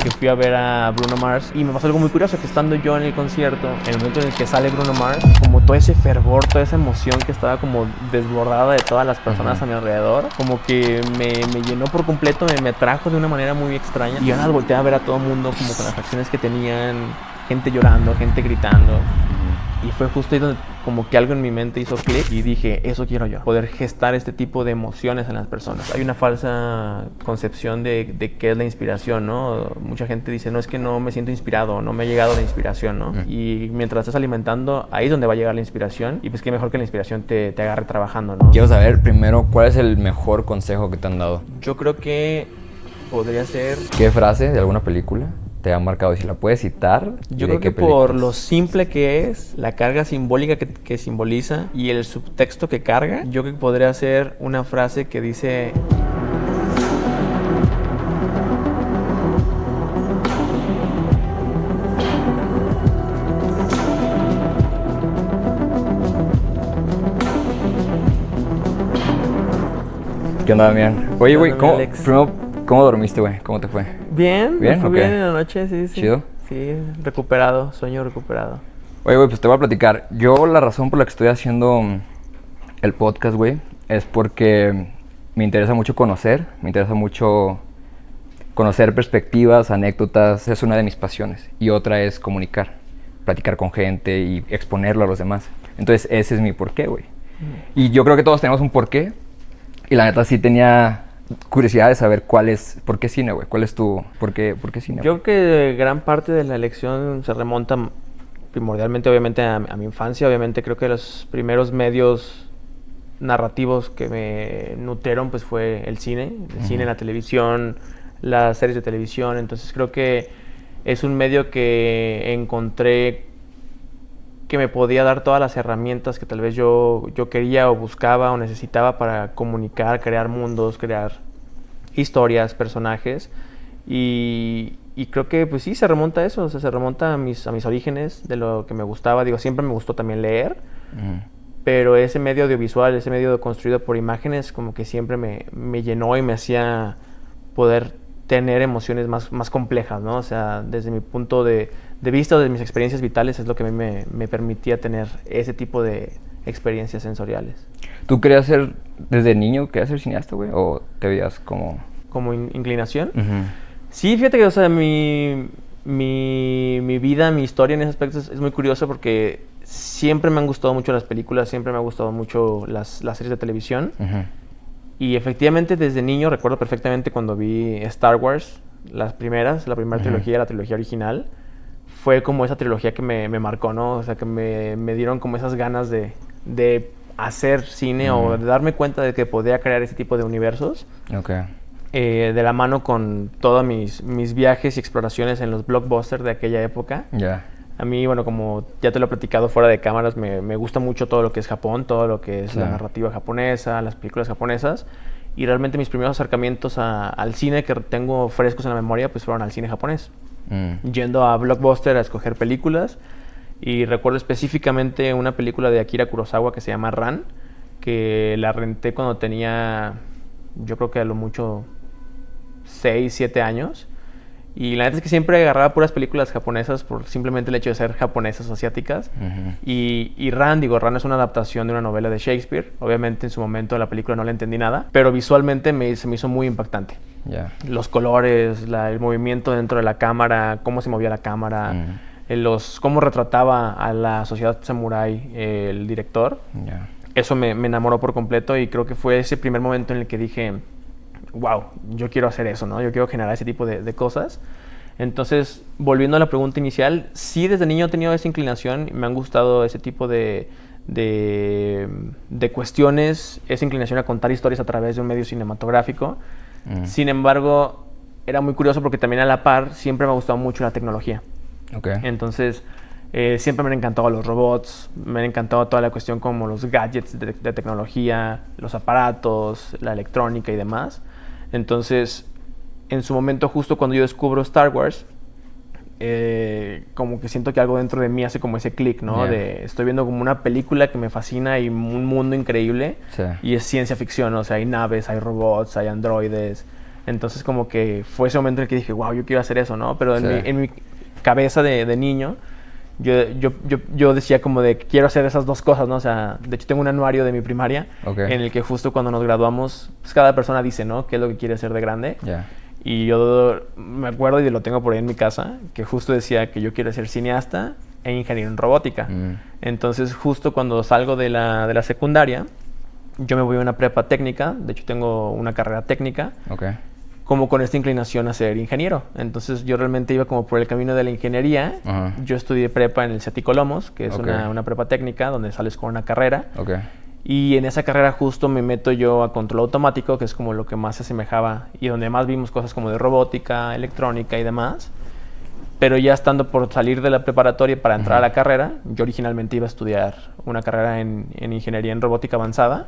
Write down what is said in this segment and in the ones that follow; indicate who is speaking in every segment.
Speaker 1: que fui a ver a Bruno Mars y me pasó algo muy curioso, que estando yo en el concierto, en el momento en el que sale Bruno Mars, como todo ese fervor, toda esa emoción que estaba como desbordada de todas las personas a mi alrededor, como que me llenó por completo, me atrajo de una manera muy extraña. Y yo nada, volteé a ver a todo el mundo como con las acciones que tenían, gente llorando, gente gritando. Y fue justo ahí donde como que algo en mi mente hizo clic y dije, eso quiero yo, poder gestar este tipo de emociones en las personas. Hay una falsa concepción de qué es la inspiración, ¿no? Mucha gente dice, no, es que no me siento inspirado, no me ha llegado la inspiración, ¿no? Y mientras estás alimentando, ahí es donde va a llegar la inspiración. Y pues qué mejor que la inspiración te agarre trabajando, ¿no?
Speaker 2: Quiero saber primero, ¿cuál es el mejor consejo que te han dado?
Speaker 1: Yo creo que podría ser...
Speaker 2: ¿Qué frase de alguna película te ha marcado? Si la puedes citar.
Speaker 1: Yo creo que por lo simple que es, la carga simbólica que simboliza y el subtexto que carga, yo creo que podría ser una frase que dice...
Speaker 2: ¿Qué onda, Damián? Oye, güey,
Speaker 1: Alex.
Speaker 2: ¿cómo dormiste, güey? ¿Cómo te fue?
Speaker 1: Bien,
Speaker 2: ¿Bien?
Speaker 1: me fue
Speaker 2: Ok.
Speaker 1: bien en la noche, sí.
Speaker 2: ¿Chido?
Speaker 1: Sí, recuperado, sueño recuperado.
Speaker 2: Oye, güey, pues te voy a platicar. Yo la razón por la que estoy haciendo el podcast, güey, es porque me interesa mucho conocer perspectivas, anécdotas, es una de mis pasiones. Y otra es comunicar, platicar con gente y exponerlo a los demás. Entonces ese es mi porqué, güey. Y yo creo que todos tenemos un porqué. Y la neta sí tenía curiosidad de saber por qué cine, güey. ¿Cuál es tu, por qué cine?
Speaker 1: Yo creo que gran parte de la elección se remonta primordialmente, obviamente, a mi infancia. Obviamente creo que los primeros medios narrativos que me nutrieron pues fue el cine, la televisión, las series de televisión. Entonces creo que es un medio que encontré que me podía dar todas las herramientas que tal vez yo quería o buscaba o necesitaba para comunicar, crear mundos, crear historias, personajes. Y creo que pues sí, se remonta a eso, o sea, se remonta a mis orígenes, de lo que me gustaba. Digo, siempre me gustó también leer, pero ese medio audiovisual, ese medio construido por imágenes, como que siempre me llenó y me hacía poder tener emociones más complejas, ¿no? O sea, desde mi punto de vista, de mis experiencias vitales, es lo que a mí me permitía tener ese tipo de experiencias sensoriales.
Speaker 2: ¿Tú querías ser, desde niño, querías ser cineasta, güey? ¿O te veías como...?
Speaker 1: ¿Como inclinación? Sí, fíjate que, o sea, mi vida, mi historia en ese aspecto es muy curiosa porque siempre me han gustado mucho las películas, siempre me han gustado mucho las series de televisión. Y efectivamente desde niño recuerdo perfectamente cuando vi Star Wars, la primera trilogía, la trilogía original. Fue como esa trilogía que me marcó, ¿no? O sea, que me dieron como esas ganas de hacer cine o de darme cuenta de que podía crear ese tipo de universos.
Speaker 2: Okay.
Speaker 1: De la mano con todos mis viajes y exploraciones en los blockbusters de aquella época.
Speaker 2: Ya.
Speaker 1: A mí, bueno, como ya te lo he platicado fuera de cámaras, me gusta mucho todo lo que es Japón, todo lo que es la narrativa japonesa, las películas japonesas. Y realmente mis primeros acercamientos al cine que tengo frescos en la memoria, pues fueron al cine japonés. Yendo a Blockbuster a escoger películas. Y recuerdo específicamente una película de Akira Kurosawa que se llama Ran, que la renté cuando tenía, yo creo que a lo mucho 6, 7 años. Y la neta es que siempre agarraba puras películas japonesas por simplemente el hecho de ser japonesas o asiáticas. Y Ran es una adaptación de una novela de Shakespeare. Obviamente en su momento la película no la entendí nada, pero visualmente se me hizo muy impactante. Los colores, el movimiento dentro de la cámara, cómo se movía la cámara, cómo retrataba a la sociedad samurái el director. Eso me enamoró por completo y creo que fue ese primer momento en el que dije... wow, yo quiero hacer eso, ¿no? Yo quiero generar ese tipo de cosas. Entonces, volviendo a la pregunta inicial, sí, desde niño he tenido esa inclinación, me han gustado ese tipo de cuestiones, esa inclinación a contar historias a través de un medio cinematográfico. Sin embargo, era muy curioso porque también a la par siempre me ha gustado mucho la tecnología. Entonces, siempre me han encantado los robots, me han encantado toda la cuestión como los gadgets de tecnología, los aparatos, la electrónica y demás. Entonces, en su momento, justo cuando yo descubro Star Wars, como que siento que algo dentro de mí hace como ese clic, ¿no? Estoy viendo como una película que me fascina y un mundo increíble. Y es ciencia ficción, o sea, hay naves, hay robots, hay androides. Entonces como que fue ese momento en el que dije, wow, yo quiero hacer eso, ¿no? Pero en mi cabeza de niño, yo decía como de quiero hacer esas dos cosas, ¿no? O sea, de hecho tengo un anuario de mi primaria en el que justo cuando nos graduamos, pues cada persona dice, ¿no? ¿Qué es lo que quiere hacer de grande? Y yo me acuerdo y lo tengo por ahí en mi casa, que justo decía que yo quiero ser cineasta e ingeniero en robótica. Entonces justo cuando salgo de la secundaria, yo me voy a una prepa técnica, de hecho tengo una carrera técnica, como con esta inclinación a ser ingeniero. Entonces yo realmente iba como por el camino de la ingeniería. Yo estudié prepa en el CETI Colomos, que es una prepa técnica donde sales con una carrera. Y en esa carrera justo me meto yo a control automático, que es como lo que más se asemejaba y donde más vimos cosas como de robótica, electrónica y demás. Pero ya estando por salir de la preparatoria para entrar a la carrera, yo originalmente iba a estudiar una carrera en ingeniería en robótica avanzada.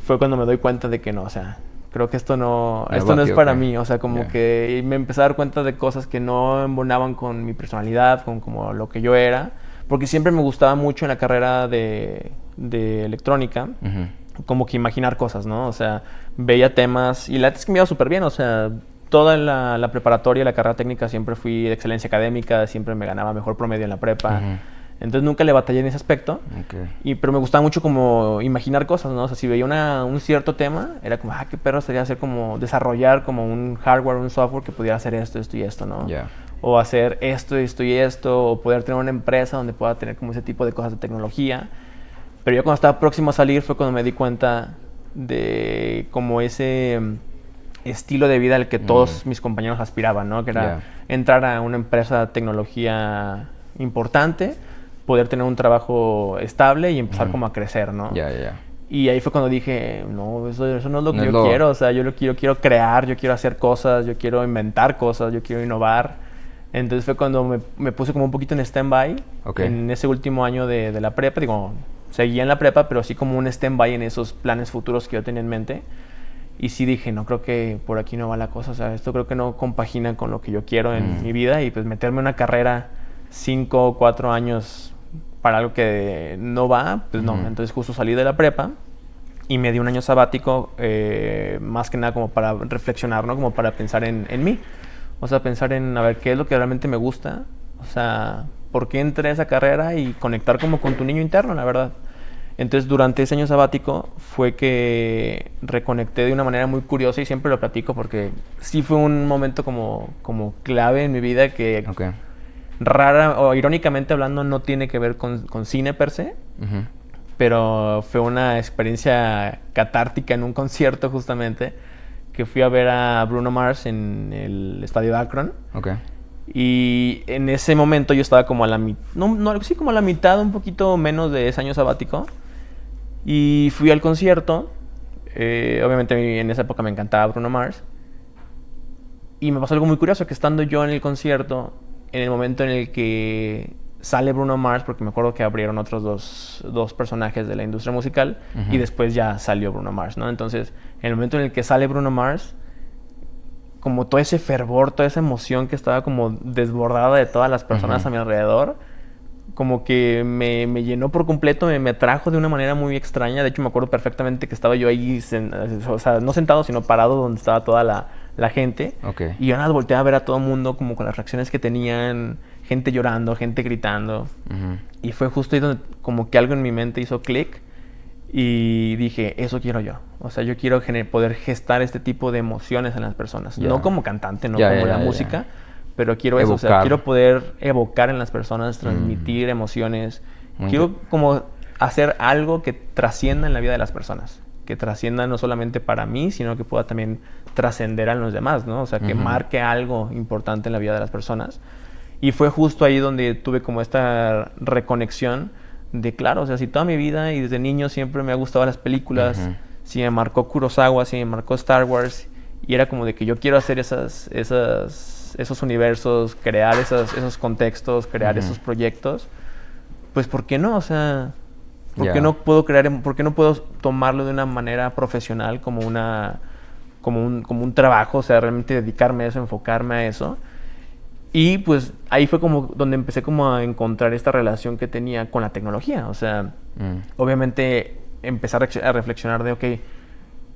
Speaker 1: Fue cuando me doy cuenta de que no, o sea, creo que esto no es para mí. O sea, como que me empecé a dar cuenta de cosas que no embonaban con mi personalidad, con como lo que yo era. Porque siempre me gustaba mucho en la carrera de electrónica, como que imaginar cosas, ¿no? O sea, veía temas y la verdad es que me iba súper bien, o sea, toda la preparatoria, la carrera técnica siempre fui de excelencia académica, siempre me ganaba mejor promedio en la prepa. Entonces nunca le batallé en ese aspecto, pero me gustaba mucho como imaginar cosas, ¿no? O sea, si veía un cierto tema, era como, qué perro sería hacer como, desarrollar como un hardware, un software que pudiera hacer esto y esto, ¿no? O hacer esto y esto, o poder tener una empresa donde pueda tener como ese tipo de cosas de tecnología. Pero yo cuando estaba próximo a salir fue cuando me di cuenta de como ese estilo de vida al que todos mis compañeros aspiraban, ¿no? Que era entrar a una empresa de tecnología importante, poder tener un trabajo estable y empezar como a crecer, ¿no? Y ahí fue cuando dije, no, eso no es lo que yo quiero. O sea, yo quiero crear, yo quiero hacer cosas, yo quiero inventar cosas, yo quiero innovar. Entonces fue cuando me puse como un poquito en stand-by en ese último año de la prepa. Digo, seguía en la prepa, pero así como un stand-by en esos planes futuros que yo tenía en mente. Y sí dije, no, creo que por aquí no va la cosa. O sea, esto creo que no compagina con lo que yo quiero en mi vida. Y pues meterme en una carrera 5 o 4 años para algo que no va, pues no. Entonces justo salí de la prepa y me di un año sabático, más que nada como para reflexionar, ¿no? Como para pensar en mí. O sea, pensar en, a ver, qué es lo que realmente me gusta. O sea, por qué entré a esa carrera y conectar como con tu niño interno, la verdad. Entonces, durante ese año sabático fue que reconecté de una manera muy curiosa y siempre lo platico porque sí fue un momento como clave en mi vida que rara o irónicamente hablando no tiene que ver con cine per se, pero fue una experiencia catártica en un concierto justamente que fui a ver a Bruno Mars en el estadio de Akron. Y en ese momento yo estaba como a la mitad, como a la mitad, un poquito menos de ese año sabático. Y fui al concierto. Obviamente en esa época me encantaba Bruno Mars. Y me pasó algo muy curioso, que estando yo en el concierto, en el momento en el que sale Bruno Mars, porque me acuerdo que abrieron otros dos personajes de la industria musical, y después ya salió Bruno Mars, ¿no? Entonces, en el momento en el que sale Bruno Mars, como todo ese fervor, toda esa emoción que estaba como desbordada de todas las personas a mi alrededor, como que me llenó por completo, me atrajo de una manera muy extraña. De hecho, me acuerdo perfectamente que estaba yo ahí, o sea, no sentado, sino parado donde estaba toda la gente. Y yo nada, volteaba a ver a todo el mundo como con las reacciones que tenían, gente llorando, gente gritando. Y fue justo ahí donde como que algo en mi mente hizo clic y dije, eso quiero yo. O sea, yo quiero poder gestar este tipo de emociones en las personas. No como cantante, no como la música, pero quiero eso. O sea, quiero poder evocar en las personas, transmitir emociones. Quiero como hacer algo que trascienda en la vida de las personas. Que trascienda no solamente para mí, sino que pueda también trascender a los demás, ¿no? O sea, que marque algo importante en la vida de las personas. Y fue justo ahí donde tuve como esta reconexión de, claro, o sea, si toda mi vida y desde niño siempre me ha gustado las películas, si me marcó Kurosawa, si me marcó Star Wars, y era como de que yo quiero hacer esos universos, crear esos contextos, crear esos proyectos, pues ¿por qué no? O sea, ¿por qué no puedo por qué no puedo tomarlo de una manera profesional como un trabajo? O sea, realmente dedicarme a eso, enfocarme a eso. Y pues ahí fue como donde empecé como a encontrar esta relación que tenía con la tecnología. O sea, obviamente empezar a reflexionar de, ok,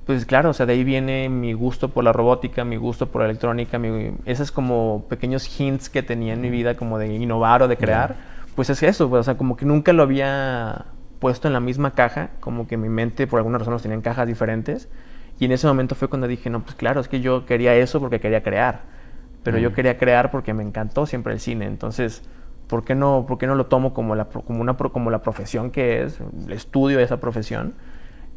Speaker 1: pues claro, o sea, de ahí viene mi gusto por la robótica, mi gusto por la electrónica, esos como pequeños hints que tenía en mi vida como de innovar o de crear, pues es eso, pues, o sea, como que nunca lo había puesto en la misma caja, como que mi mente por alguna razón los tenía en cajas diferentes, y en ese momento fue cuando dije, no, pues claro, es que yo quería eso porque quería crear, pero yo quería crear porque me encantó siempre el cine, entonces, ¿por qué no lo tomo como la profesión que es, el estudio de esa profesión?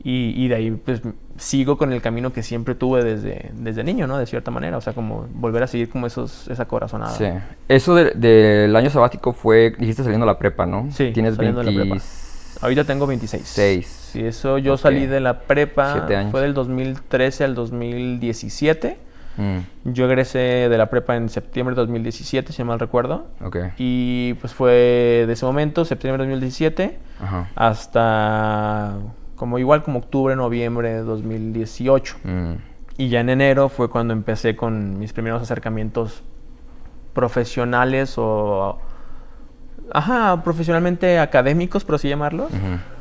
Speaker 1: Y de ahí pues sigo con el camino que siempre tuve desde niño, ¿no? De cierta manera, o sea, como volver a seguir como esa corazonada.
Speaker 2: Sí. Eso del año sabático fue, dijiste saliendo de la prepa, ¿no?
Speaker 1: Sí,
Speaker 2: tienes
Speaker 1: saliendo
Speaker 2: 20...
Speaker 1: de la prepa. Ahorita tengo 26.
Speaker 2: 6.
Speaker 1: Sí, eso yo salí de la prepa,
Speaker 2: 7 años.
Speaker 1: fue del 2013 al 2017. Yo egresé de la prepa en septiembre de 2017, si mal recuerdo. Y pues fue de ese momento, septiembre de 2017, hasta como octubre, noviembre de 2018. Y ya en enero fue cuando empecé con mis primeros acercamientos profesionales profesionalmente académicos, por así llamarlos,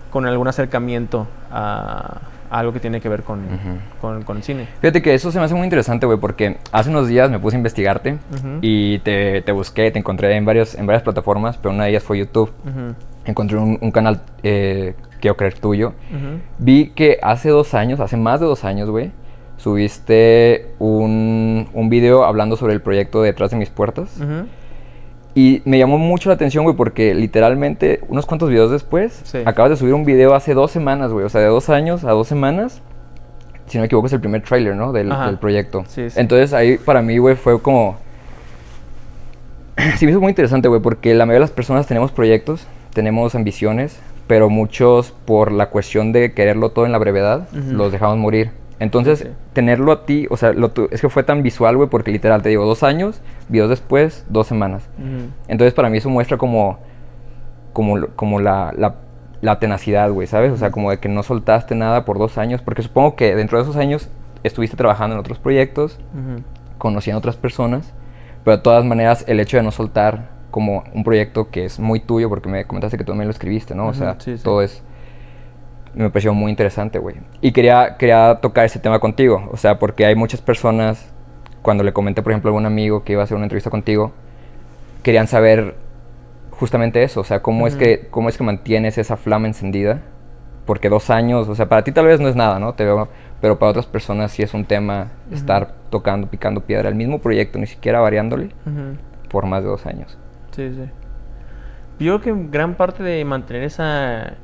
Speaker 1: con algún acercamiento a algo que tiene que ver con el cine.
Speaker 2: Fíjate que eso se me hace muy interesante, güey, porque hace unos días me puse a investigarte y te busqué, te encontré en varias plataformas, pero una de ellas fue YouTube. Encontré un canal, quiero creer tuyo. Vi que hace más de 2 años, güey, subiste un video hablando sobre el proyecto Detrás de mis puertas. Y me llamó mucho la atención, güey, porque literalmente unos cuantos videos después, acabas de subir un video hace 2 semanas, güey. O sea, de 2 años a 2 semanas. Si no me equivoco, es el primer tráiler, ¿no? Del proyecto.
Speaker 1: Sí.
Speaker 2: Entonces ahí para mí, güey, fue como... Sí, me hizo muy interesante, güey, porque la mayoría de las personas tenemos proyectos, tenemos ambiciones, pero muchos por la cuestión de quererlo todo en la brevedad, los dejamos morir. Entonces, tenerlo a ti, o sea, es que fue tan visual, güey, porque literal, te digo, 2 años, videos después, 2 semanas. Entonces, para mí eso muestra como la tenacidad, güey, ¿sabes? O sea, como de que no soltaste nada por 2 años, porque supongo que dentro de esos años estuviste trabajando en otros proyectos, conociendo a otras personas, pero de todas maneras, el hecho de no soltar como un proyecto que es muy tuyo, porque me comentaste que tú también lo escribiste, ¿no? O sea, todo es... Me pareció muy interesante, güey. Y quería tocar ese tema contigo. O sea, porque hay muchas personas, cuando le comenté, por ejemplo, a algún amigo que iba a hacer una entrevista contigo, querían saber justamente eso. O sea, cómo es que mantienes esa flama encendida. Porque 2 años, o sea, para ti tal vez no es nada, ¿no? Pero para otras personas sí es un tema estar tocando, picando piedra. El mismo proyecto, ni siquiera variándole, por más de 2 años.
Speaker 1: Sí. Yo creo que gran parte de mantener esa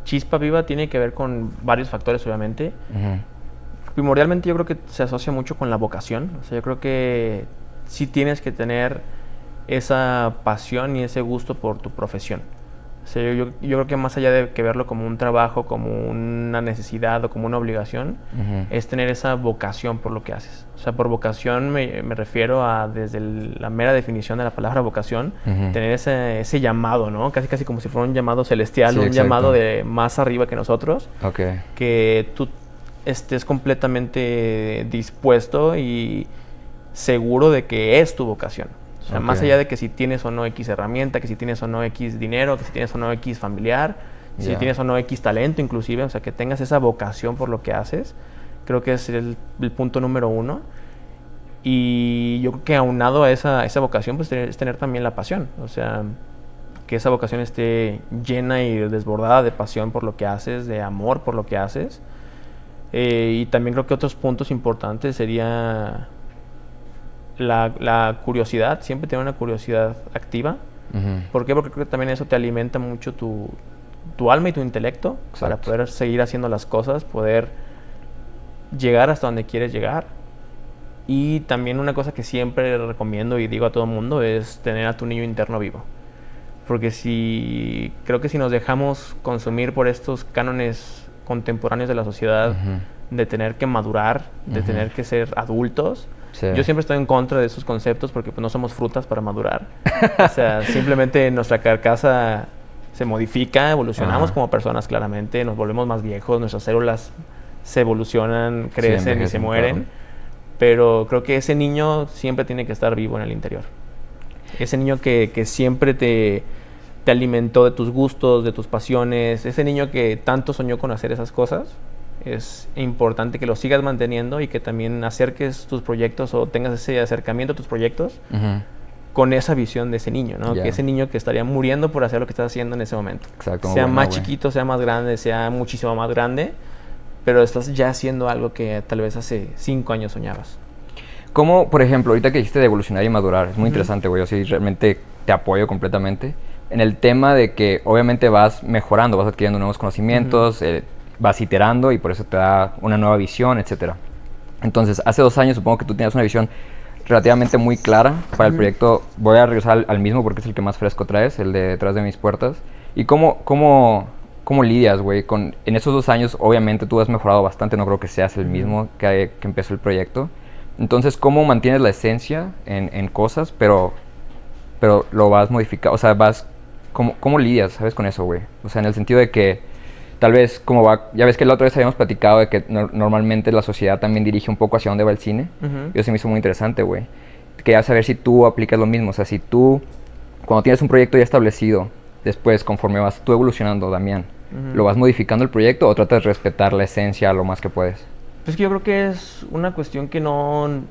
Speaker 1: chispa viva tiene que ver con varios factores, obviamente. Primordialmente yo creo que se asocia mucho con la vocación. O sea, yo creo que sí tienes que tener esa pasión y ese gusto por tu profesión. O sea, yo creo que más allá de que verlo como un trabajo, como una necesidad o como una obligación, es tener esa vocación por lo que haces. O sea, por vocación me refiero a, desde la mera definición de la palabra vocación, tener ese llamado, ¿no? Casi como si fuera un llamado celestial, un llamado de más arriba que nosotros. Que tú estés completamente dispuesto y seguro de que es tu vocación. O sea, más allá de que si tienes o no X herramienta, que si tienes o no X dinero, que si tienes o no X familiar, si tienes o no X talento inclusive, o sea, que tengas esa vocación por lo que haces, creo que es el punto número 1. Y yo creo que aunado a esa vocación, pues es tener también la pasión. O sea, que esa vocación esté llena y desbordada de pasión por lo que haces, de amor por lo que haces. Y también creo que otros puntos importantes sería... La curiosidad, siempre tener una curiosidad activa. ¿Por qué? Porque creo que también eso te alimenta mucho tu alma y tu intelecto para poder seguir haciendo las cosas, poder llegar hasta donde quieres llegar. Y también una cosa que siempre recomiendo y digo a todo el mundo es tener a tu niño interno vivo. Porque creo que si nos dejamos consumir por estos cánones contemporáneos de la sociedad, de tener que madurar, de tener que ser adultos, yo siempre estoy en contra de esos conceptos porque pues, no somos frutas para madurar. O sea, simplemente nuestra carcasa se modifica, evolucionamos como personas claramente, nos volvemos más viejos, nuestras células se evolucionan, crecen y se mueren. Pero creo que ese niño siempre tiene que estar vivo en el interior. Ese niño que siempre te alimentó de tus gustos, de tus pasiones, ese niño que tanto soñó con hacer esas cosas, es importante que lo sigas manteniendo y que también acerques tus proyectos o tengas ese acercamiento a tus proyectos con esa visión de ese niño, ¿no? Que ese niño que estaría muriendo por hacer lo que estás haciendo en ese momento.
Speaker 2: Exacto.
Speaker 1: Sea más chiquito, sea más grande, sea muchísimo más grande, pero estás ya haciendo algo que tal vez hace 5 años soñabas.
Speaker 2: ¿Cómo, por ejemplo, ahorita que dijiste de evolucionar y madurar, es muy interesante, güey, yo sí realmente te apoyo completamente en el tema de que obviamente vas mejorando, vas adquiriendo nuevos conocimientos, vas iterando y por eso te da una nueva visión, etcétera. Entonces, hace 2 años supongo que tú tenías una visión relativamente muy clara para el proyecto. Voy a regresar al mismo porque es el que más fresco traes, el de Detrás de mis puertas. ¿Y cómo lidias, güey? En esos 2 años, obviamente, tú has mejorado bastante. No creo que seas el mismo que empezó el proyecto. Entonces, ¿cómo mantienes la esencia en cosas, pero lo vas modificando? O sea, ¿cómo lidias, sabes, con eso, güey? O sea, en el sentido de que tal vez ya ves que la otra vez habíamos platicado de que normalmente la sociedad también dirige un poco hacia dónde va el cine. Y eso se me hizo muy interesante, güey. Quería saber si tú aplicas lo mismo. O sea, si tú, cuando tienes un proyecto ya establecido, después, conforme vas tú evolucionando, Damián, ¿lo vas modificando el proyecto o tratas de respetar la esencia lo más que puedes?
Speaker 1: Pues que yo creo que es una cuestión que no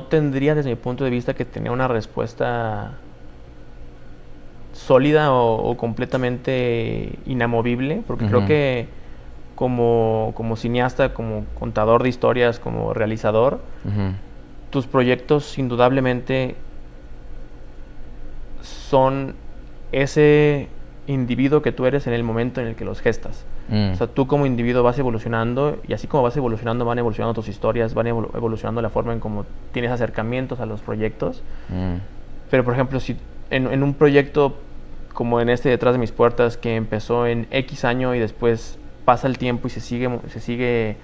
Speaker 1: tendría, desde mi punto de vista, que tenía una respuesta sólida o completamente inamovible, porque creo que como cineasta, como contador de historias, como realizador, tus proyectos indudablemente son ese individuo que tú eres en el momento en el que los gestas. O sea, tú como individuo vas evolucionando y así como vas evolucionando, van evolucionando tus historias, van evolucionando la forma en cómo tienes acercamientos a los proyectos. Pero, por ejemplo, si en un proyecto como en este Detrás de mis puertas, que empezó en X año y después pasa el tiempo y se sigue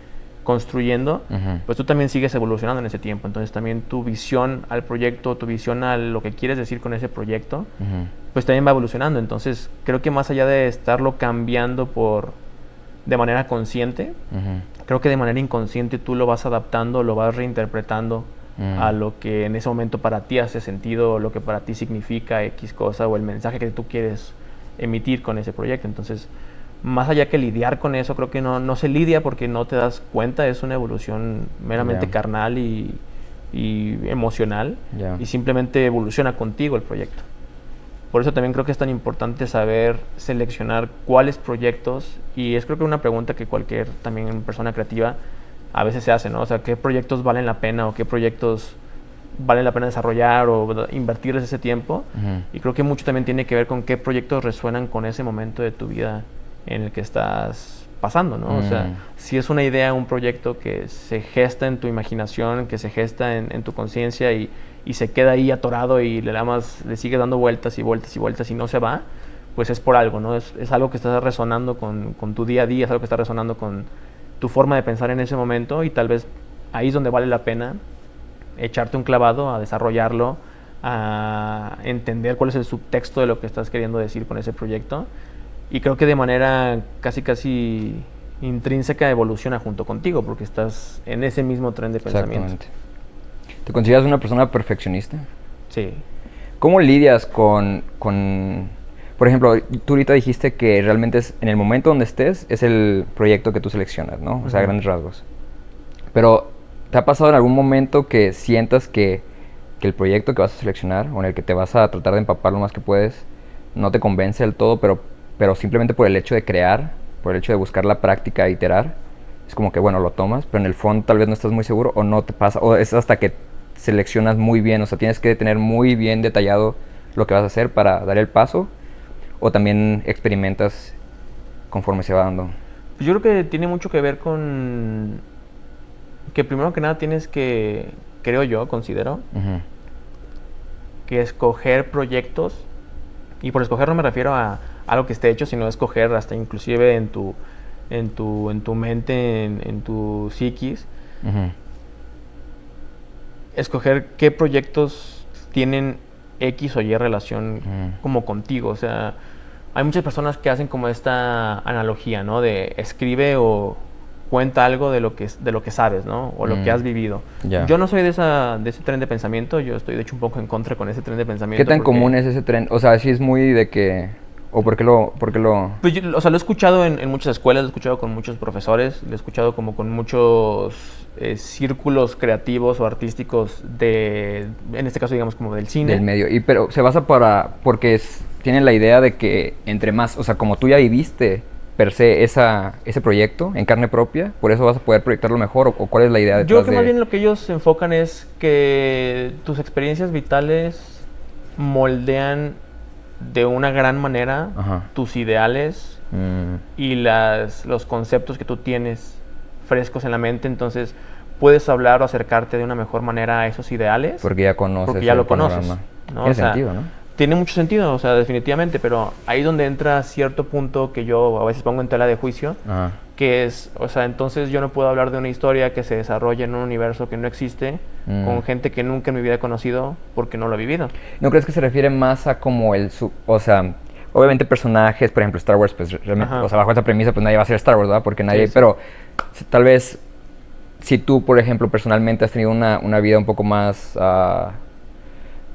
Speaker 1: construyendo, pues tú también sigues evolucionando en ese tiempo. Entonces también tu visión al proyecto, tu visión a lo que quieres decir con ese proyecto, pues también va evolucionando. Entonces creo que más allá de estarlo cambiando de manera consciente, creo que de manera inconsciente tú lo vas adaptando, lo vas reinterpretando a lo que en ese momento para ti hace sentido, lo que para ti significa X cosa o el mensaje que tú quieres emitir con ese proyecto. Entonces, más allá que lidiar con eso, creo que no se lidia porque no te das cuenta, es una evolución meramente carnal y emocional, y simplemente evoluciona contigo el proyecto. Por eso también creo que es tan importante saber seleccionar cuáles proyectos, y es creo que una pregunta que cualquier también persona creativa a veces se hace, ¿no? O sea, ¿qué proyectos valen la pena o qué proyectos valen la pena desarrollar o invertirles ese tiempo? Y creo que mucho también tiene que ver con qué proyectos resuenan con ese momento de tu vida en el que estás pasando, ¿no? O sea, si es una idea, un proyecto que se gesta en tu imaginación, que se gesta en tu conciencia y se queda ahí atorado y le sigue dando vueltas y vueltas y vueltas y no se va, pues es por algo, ¿no? Es algo que está resonando con tu día a día, es algo que está resonando con tu forma de pensar en ese momento, y tal vez ahí es donde vale la pena echarte un clavado a desarrollarlo, a entender cuál es el subtexto de lo que estás queriendo decir con ese proyecto. Y creo que de manera casi intrínseca evoluciona junto contigo, porque estás en ese mismo tren de pensamiento.
Speaker 2: ¿Te consideras una persona perfeccionista?
Speaker 1: Sí.
Speaker 2: ¿Cómo lidias con por ejemplo, tú ahorita dijiste que realmente es en el momento donde estés, es el proyecto que tú seleccionas, ¿no? O sea, a grandes rasgos. Pero, ¿te ha pasado en algún momento que sientas que el proyecto que vas a seleccionar o en el que te vas a tratar de empapar lo más que puedes no te convence del todo, pero simplemente por el hecho de crear, por el hecho de buscar la práctica e iterar, es como que, bueno, lo tomas, pero en el fondo tal vez no estás muy seguro o no te pasa, o es hasta que seleccionas muy bien, o sea, tienes que tener muy bien detallado lo que vas a hacer para dar el paso, o también experimentas conforme se va dando?
Speaker 1: Yo creo que tiene mucho que ver con que primero que nada tienes que, creo yo, considero, que escoger proyectos, y por escoger no me refiero a algo que esté hecho, sino escoger hasta inclusive en tu mente, en tu psiquis, escoger qué proyectos tienen X o Y relación como contigo. O sea, hay muchas personas que hacen como esta analogía, ¿no? De escribe o cuenta algo de lo que sabes, ¿no? O lo que has vivido. Yo no soy de ese tren de pensamiento. Yo estoy de hecho un poco en contra con ese tren de pensamiento.
Speaker 2: ¿Qué tan común es ese tren? O sea, sí es muy de que ¿O por qué lo...?
Speaker 1: Pues o sea, lo he escuchado en muchas escuelas, lo he escuchado con muchos profesores, lo he escuchado como con muchos círculos creativos o artísticos en este caso, digamos, como del cine.
Speaker 2: Del medio. Pero se basa porque tienen la idea de que entre más, o sea, como tú ya viviste per se ese proyecto en carne propia, por eso vas a poder proyectarlo mejor, o cuál es la idea detrás
Speaker 1: Yo creo que más bien lo que ellos se enfocan es que tus experiencias vitales moldean de una gran manera tus ideales y los conceptos que tú tienes frescos en la mente, entonces puedes hablar o acercarte de una mejor manera a esos ideales.
Speaker 2: Porque ya conoces.
Speaker 1: Porque ya lo conoces, ¿no?
Speaker 2: Tiene sentido, ¿no?
Speaker 1: Tiene mucho sentido, o sea, definitivamente, pero ahí es donde entra cierto punto que yo a veces pongo en tela de juicio, que es, o sea, entonces yo no puedo hablar de una historia que se desarrolla en un universo que no existe, con gente que nunca en mi vida he conocido porque no lo he vivido.
Speaker 2: ¿No crees que se refiere más a como o sea, obviamente personajes, por ejemplo, Star Wars, pues realmente, o sea, bajo esa premisa, pues nadie va a ser Star Wars, ¿verdad? Porque nadie, sí. Pero tal vez, si tú, por ejemplo, personalmente has tenido una vida un poco más...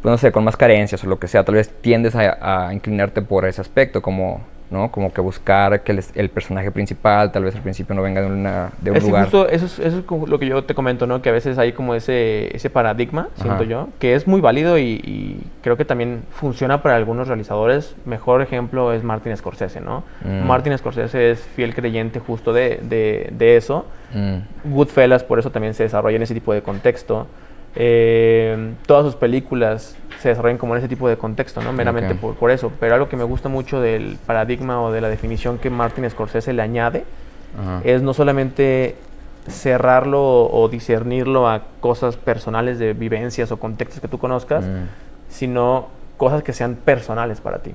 Speaker 2: pues no sé, con más carencias o lo que sea, tal vez tiendes a inclinarte por ese aspecto, como, ¿no? Como que buscar que el personaje principal tal vez al principio no venga de un lugar.
Speaker 1: Justo, eso es como lo que yo te comento, ¿no? Que a veces hay como ese paradigma, siento yo, que es muy válido y creo que también funciona para algunos realizadores. Mejor ejemplo es Martin Scorsese, ¿no? Martin Scorsese es fiel creyente justo de eso. Goodfellas por eso también se desarrolla en ese tipo de contexto. Todas sus películas se desarrollan como en ese tipo de contexto, ¿no? Meramente por eso. Pero algo que me gusta mucho del paradigma o de la definición que Martin Scorsese le añade es no solamente cerrarlo o discernirlo a cosas personales de vivencias o contextos que tú conozcas, sino cosas que sean personales para ti.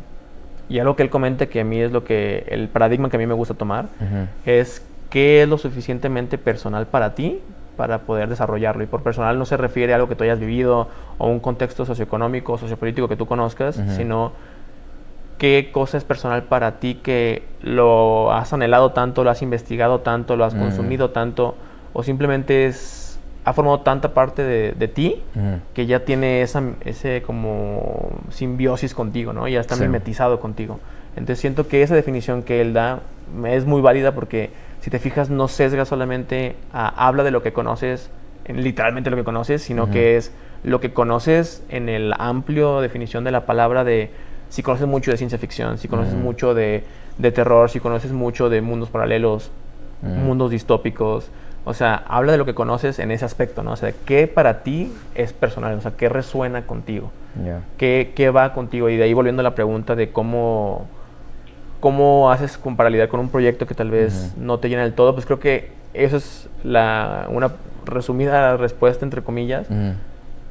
Speaker 1: Y algo que él comenta que a mí es el paradigma que a mí me gusta tomar es qué es lo suficientemente personal para ti para poder desarrollarlo. Y por personal no se refiere a algo que tú hayas vivido o un contexto socioeconómico o sociopolítico que tú conozcas, sino qué cosa es personal para ti que lo has anhelado tanto, lo has investigado tanto, lo has consumido tanto, o simplemente ha formado tanta parte de ti que ya tiene ese como simbiosis contigo, ¿no? Ya está mimetizado contigo. Entonces siento que esa definición que él da es muy válida porque si te fijas no sesga solamente habla de lo que conoces, literalmente lo que conoces, sino que es lo que conoces en el amplio definición de la palabra de si conoces mucho de ciencia ficción, si conoces mucho de terror, si conoces mucho de mundos paralelos, mundos distópicos. O sea, habla de lo que conoces en ese aspecto, ¿no? O sea, ¿qué para ti es personal? O sea, ¿qué resuena contigo? ¿Qué va contigo? Y de ahí volviendo a la pregunta de cómo haces para lidiar con un proyecto que tal vez no te llena del todo, pues creo que eso es una resumida respuesta, entre comillas,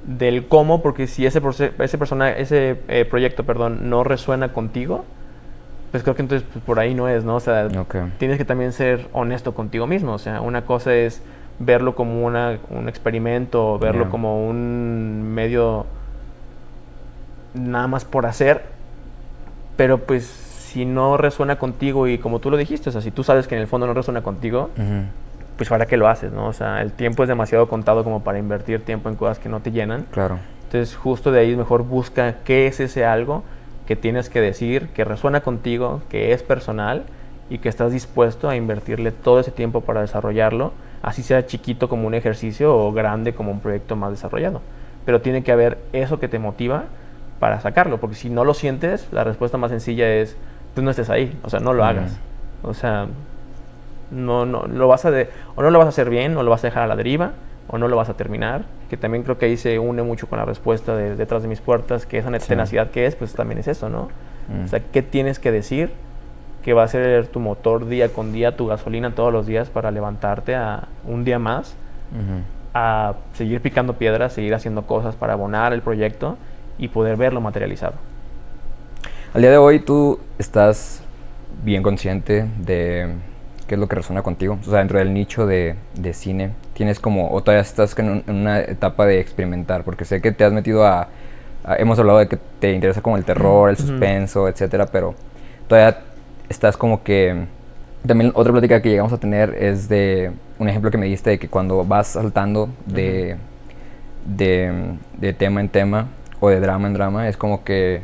Speaker 1: del cómo, porque si ese proyecto, no resuena contigo, pues creo que entonces pues, por ahí no es, ¿no? O sea, tienes que también ser honesto contigo mismo. O sea, una cosa es verlo como un experimento, verlo como un medio nada más por hacer, pero pues si no resuena contigo y como tú lo dijiste, o sea, si tú sabes que en el fondo no resuena contigo, pues para qué lo haces, ¿no? O sea, el tiempo es demasiado contado como para invertir tiempo en cosas que no te llenan.
Speaker 2: Claro.
Speaker 1: Entonces, justo de ahí mejor busca qué es ese algo que tienes que decir, que resuena contigo, que es personal y que estás dispuesto a invertirle todo ese tiempo para desarrollarlo, así sea chiquito como un ejercicio o grande como un proyecto más desarrollado. Pero tiene que haber eso que te motiva para sacarlo, porque si no lo sientes, la respuesta más sencilla es, tú no estés ahí, o sea, no lo hagas. O sea, no lo vas o no lo vas a hacer bien, o lo vas a dejar a la deriva, o no lo vas a terminar, que también creo que ahí se une mucho con la respuesta de Detrás de mis puertas, que esa tenacidad que es, pues también es eso, ¿no? O sea, ¿qué tienes que decir que va a ser tu motor día con día, tu gasolina todos los días para levantarte a un día más, a seguir picando piedras, seguir haciendo cosas para abonar el proyecto y poder verlo materializado?
Speaker 2: Al día de hoy tú estás bien consciente de qué es lo que resuena contigo, o sea, dentro del nicho de cine, tienes como, o todavía estás en una etapa de experimentar, porque sé que te has metido hemos hablado de que te interesa como el terror, el suspenso, etcétera, pero todavía estás como que, también otra plática que llegamos a tener es de un ejemplo que me diste de que cuando vas saltando de tema en tema, o de drama en drama, es como que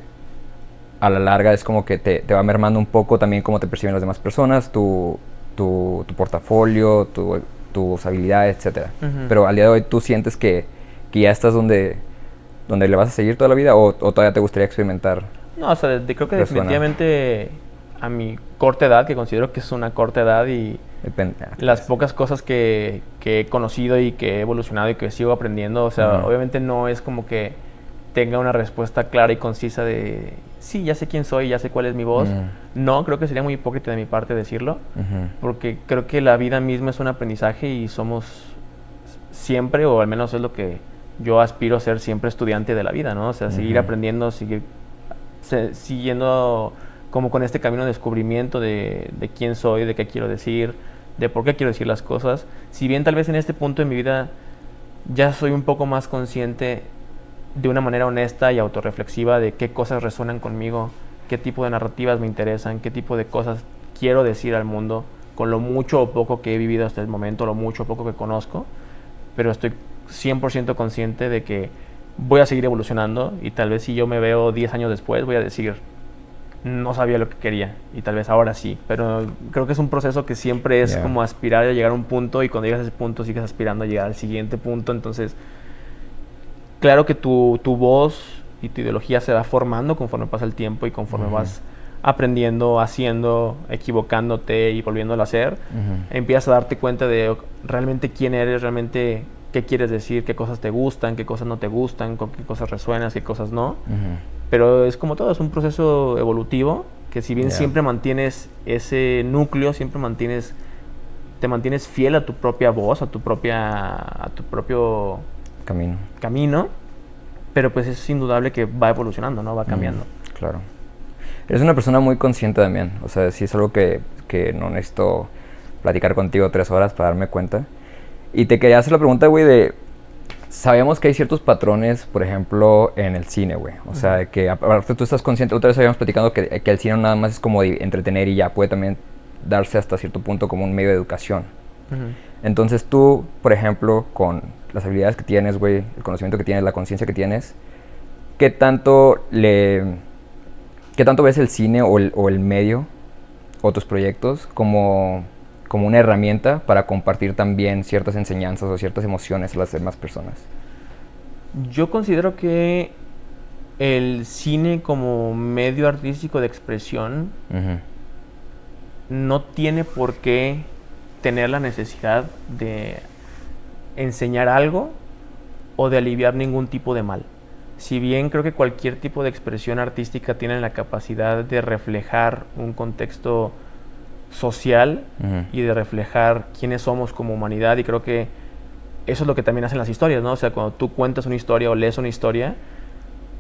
Speaker 2: a la larga es como que te va mermando un poco también cómo te perciben las demás personas, tu portafolio, tus habilidades, etcétera. Pero al día de hoy, ¿tú sientes que ya estás donde le vas a seguir toda la vida o todavía te gustaría experimentar?
Speaker 1: No, o sea, creo que definitivamente a mi corta edad, que considero que es una corta edad y las pocas cosas que he conocido y que he evolucionado y que sigo aprendiendo, o sea, obviamente no es como que tenga una respuesta clara y concisa de sí, ya sé quién soy, ya sé cuál es mi voz. No, creo que sería muy hipócrita de mi parte decirlo, porque creo que la vida misma es un aprendizaje y somos siempre, o al menos es lo que yo aspiro a ser, siempre estudiante de la vida, ¿no? O sea, seguir aprendiendo, seguir siguiendo como con este camino de descubrimiento de quién soy, de qué quiero decir, de por qué quiero decir las cosas. Si bien tal vez en este punto de mi vida ya soy un poco más consciente de una manera honesta y autorreflexiva de qué cosas resuenan conmigo, qué tipo de narrativas me interesan, qué tipo de cosas quiero decir al mundo, con lo mucho o poco que he vivido hasta el momento, lo mucho o poco que conozco, pero estoy 100% consciente de que voy a seguir evolucionando y tal vez si yo me veo 10 años después voy a decir, no sabía lo que quería y tal vez ahora sí, pero creo que es un proceso que siempre es como aspirar a llegar a un punto y cuando llegas a ese punto sigues aspirando a llegar al siguiente punto, entonces claro que tu voz y tu ideología se va formando conforme pasa el tiempo y conforme vas aprendiendo, haciendo, equivocándote y volviéndolo a hacer, empiezas a darte cuenta de realmente quién eres, realmente qué quieres decir, qué cosas te gustan, qué cosas no te gustan, con qué cosas resuenas, qué cosas no. Pero es como todo, es un proceso evolutivo que si bien siempre mantienes ese núcleo, siempre te mantienes fiel a tu propia voz, a tu propio camino, pero pues es indudable que va evolucionando, ¿no? Va cambiando.
Speaker 2: Claro. Eres una persona muy consciente también, o sea, sí es algo que no necesito platicar contigo 3 horas para darme cuenta. Y te quería hacer la pregunta, güey, sabemos que hay ciertos patrones, por ejemplo, en el cine, güey. O sea, que aparte tú estás consciente, otra vez habíamos platicado que el cine no nada más es como de entretener y ya puede también darse hasta cierto punto como un medio de educación. Entonces tú, por ejemplo, con las habilidades que tienes, güey, el conocimiento que tienes, la conciencia que tienes, ¿qué tanto ves el cine o el medio o tus proyectos como una herramienta para compartir también ciertas enseñanzas o ciertas emociones a las demás personas?
Speaker 1: Yo considero que el cine como medio artístico de expresión no tiene por qué tener la necesidad de enseñar algo o de aliviar ningún tipo de mal. Si bien creo que cualquier tipo de expresión artística tiene la capacidad de reflejar un contexto social y de reflejar quiénes somos como humanidad, y creo que eso es lo que también hacen las historias, ¿no? O sea, cuando tú cuentas una historia o lees una historia,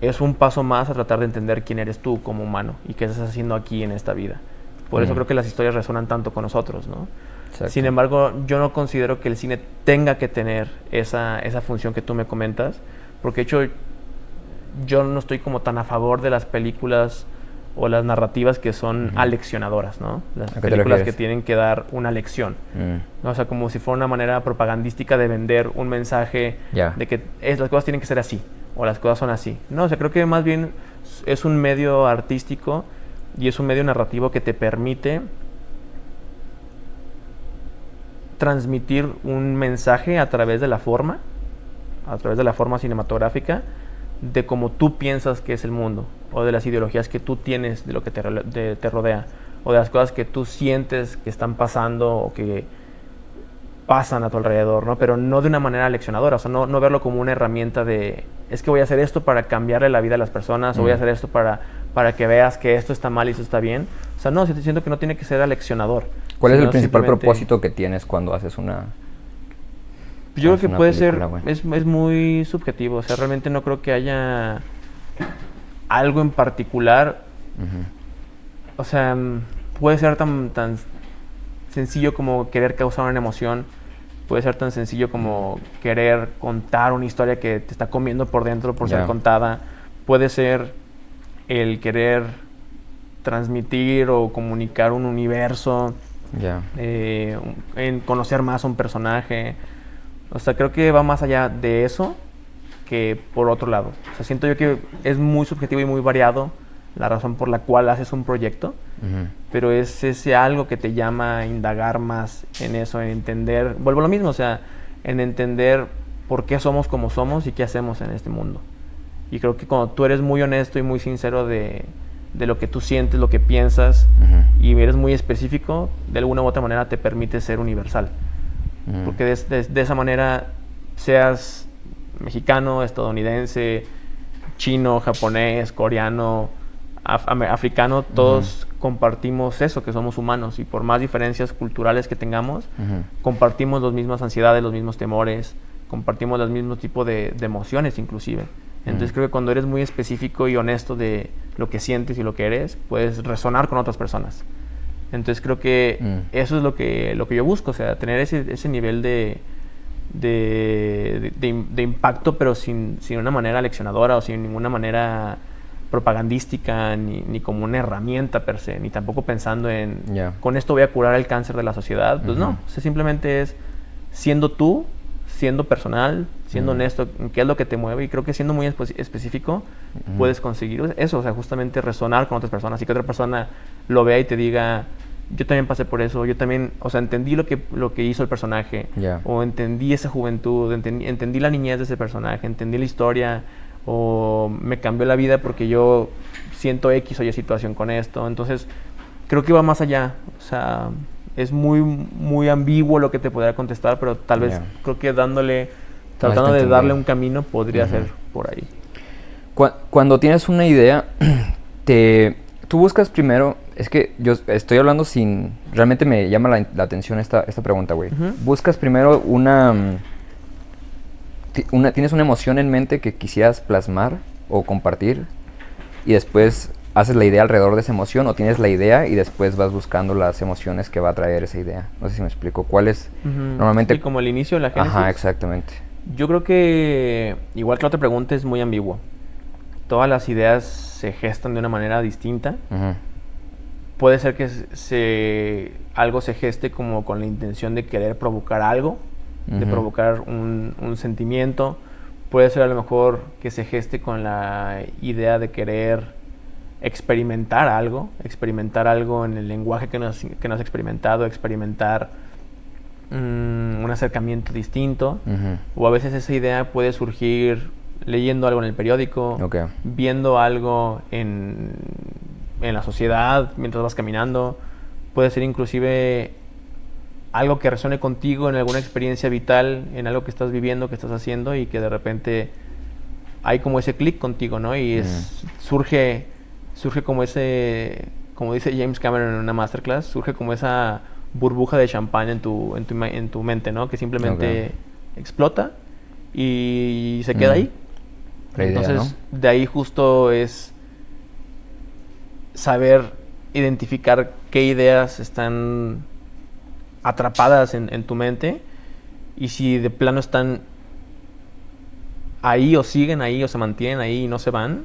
Speaker 1: es un paso más a tratar de entender quién eres tú como humano y qué estás haciendo aquí en esta vida. Por eso creo que las historias resuenan tanto con nosotros, ¿no? Exacto. Sin embargo, yo no considero que el cine tenga que tener esa función que tú me comentas, porque de hecho yo no estoy como tan a favor de las películas o las narrativas que son aleccionadoras, ¿no? Las películas que tienen que dar una lección, ¿no? O sea, como si fuera una manera propagandística de vender un mensaje de que las cosas tienen que ser así, o las cosas son así. No, o sea, creo que más bien es un medio artístico y es un medio narrativo que te permite transmitir un mensaje a través de la forma cinematográfica, de cómo tú piensas que es el mundo, o de las ideologías que tú tienes de lo que te rodea, o de las cosas que tú sientes que están pasando o que pasan a tu alrededor, ¿no? Pero no de una manera leccionadora, o sea, no verlo como una herramienta de, es que voy a hacer esto para cambiarle la vida a las personas, o voy a hacer esto para que veas que esto está mal y esto está bien. O sea, no, siento que no tiene que ser aleccionador.
Speaker 2: ¿Cuál es el principal propósito que tienes cuando haces una...
Speaker 1: Yo creo que puede película, ser, es muy subjetivo, o sea, realmente no creo que haya algo en particular, o sea, puede ser tan sencillo como querer causar una emoción, puede ser tan sencillo como querer contar una historia que te está comiendo por dentro por ser contada, puede ser el querer transmitir o comunicar un universo, en conocer más a un personaje. O sea, creo que va más allá de eso que por otro lado. O sea, siento yo que es muy subjetivo y muy variado la razón por la cual haces un proyecto, pero es ese algo que te llama a indagar más en eso, en entender, vuelvo a lo mismo, o sea, en entender por qué somos como somos y qué hacemos en este mundo. Y creo que cuando tú eres muy honesto y muy sincero de lo que tú sientes, lo que piensas, y eres muy específico, de alguna u otra manera te permite ser universal. Porque de esa manera, seas mexicano, estadounidense, chino, japonés, coreano, africano, todos compartimos eso, que somos humanos, y por más diferencias culturales que tengamos, compartimos las mismas ansiedades, los mismos temores, compartimos los mismos tipos de emociones inclusive. Entonces creo que cuando eres muy específico y honesto de lo que sientes y lo que eres, puedes resonar con otras personas. Entonces creo que eso es lo que yo busco, o sea, tener ese nivel de impacto, pero sin una manera leccionadora o sin ninguna manera propagandística, ni como una herramienta per se, ni tampoco pensando en con esto voy a curar el cáncer de la sociedad. Pues no, o sea, simplemente es siendo tú, siendo personal, siendo honesto en qué es lo que te mueve, y creo que siendo muy específico puedes conseguir eso, o sea, justamente resonar con otras personas y que otra persona lo vea y te diga, yo también pasé por eso, yo también, o sea, entendí lo que hizo el personaje, o entendí esa juventud, entendí la niñez de ese personaje, entendí la historia, o me cambió la vida porque yo siento X o Y situación con esto. Entonces creo que va más allá, o sea, es muy, muy ambiguo lo que te podría contestar, pero tal vez creo que tratando de darle un camino podría ser por ahí.
Speaker 2: Cuando tienes una idea, tú buscas primero, es que yo estoy hablando realmente me llama la atención esta pregunta, güey. Buscas primero tienes una emoción en mente que quisieras plasmar o compartir, y después haces la idea alrededor de esa emoción, o tienes la idea y después vas buscando las emociones que va a traer esa idea. No sé si me explico. ¿Cuál es normalmente?
Speaker 1: Sí, como el inicio de la génesis.
Speaker 2: Ajá, exactamente.
Speaker 1: Yo creo que, igual que la otra pregunta, es muy ambiguo. Todas las ideas se gestan de una manera distinta. Puede ser que algo se geste como con la intención de querer provocar algo, de provocar un sentimiento. Puede ser a lo mejor que se geste con la idea de querer experimentar algo en el lenguaje que no has experimentado, experimentar un acercamiento distinto. O a veces esa idea puede surgir leyendo algo en el periódico, viendo algo en la sociedad mientras vas caminando. Puede ser inclusive algo que resuene contigo en alguna experiencia vital, en algo que estás viviendo, que estás haciendo, y que de repente hay como ese clic contigo, ¿no? Y surge como ese, como dice James Cameron en una masterclass, surge como esa burbuja de champán en tu mente, ¿no? Que simplemente explota y se queda ahí. Entonces, ¿no? De ahí justo es saber identificar qué ideas están atrapadas en tu mente, y si de plano están ahí, o siguen ahí, o se mantienen ahí y no se van.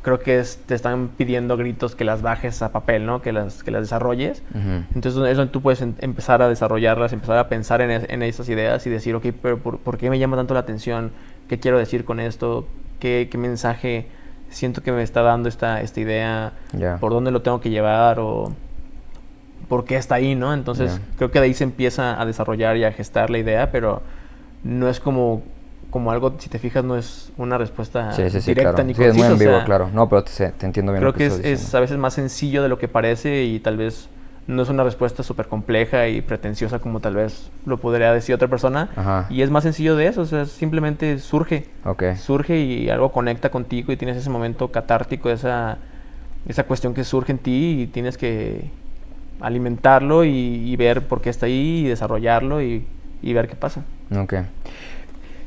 Speaker 1: Creo que te están pidiendo a gritos que las bajes a papel, ¿no? Que las desarrolles. Entonces es donde tú puedes empezar a desarrollarlas, empezar a pensar en esas ideas y decir, ok, pero ¿por qué me llama tanto la atención? ¿Qué quiero decir con esto? ¿Qué mensaje siento que me está dando esta idea? ¿Por dónde lo tengo que llevar? ¿O por qué está ahí, no? Entonces creo que de ahí se empieza a desarrollar y a gestar la idea, pero no es como algo, si te fijas, no es una respuesta directa, claro, ni concisa. Sí, es muy ambiguo,
Speaker 2: claro. No, pero te entiendo bien.
Speaker 1: Creo que es a veces más sencillo de lo que parece, y tal vez no es una respuesta súper compleja y pretenciosa como tal vez lo podría decir otra persona. Y es más sencillo de eso, o sea, simplemente surge. Surge y algo conecta contigo, y tienes ese momento catártico, esa cuestión que surge en ti, y tienes que alimentarlo y ver por qué está ahí, y desarrollarlo y ver qué pasa.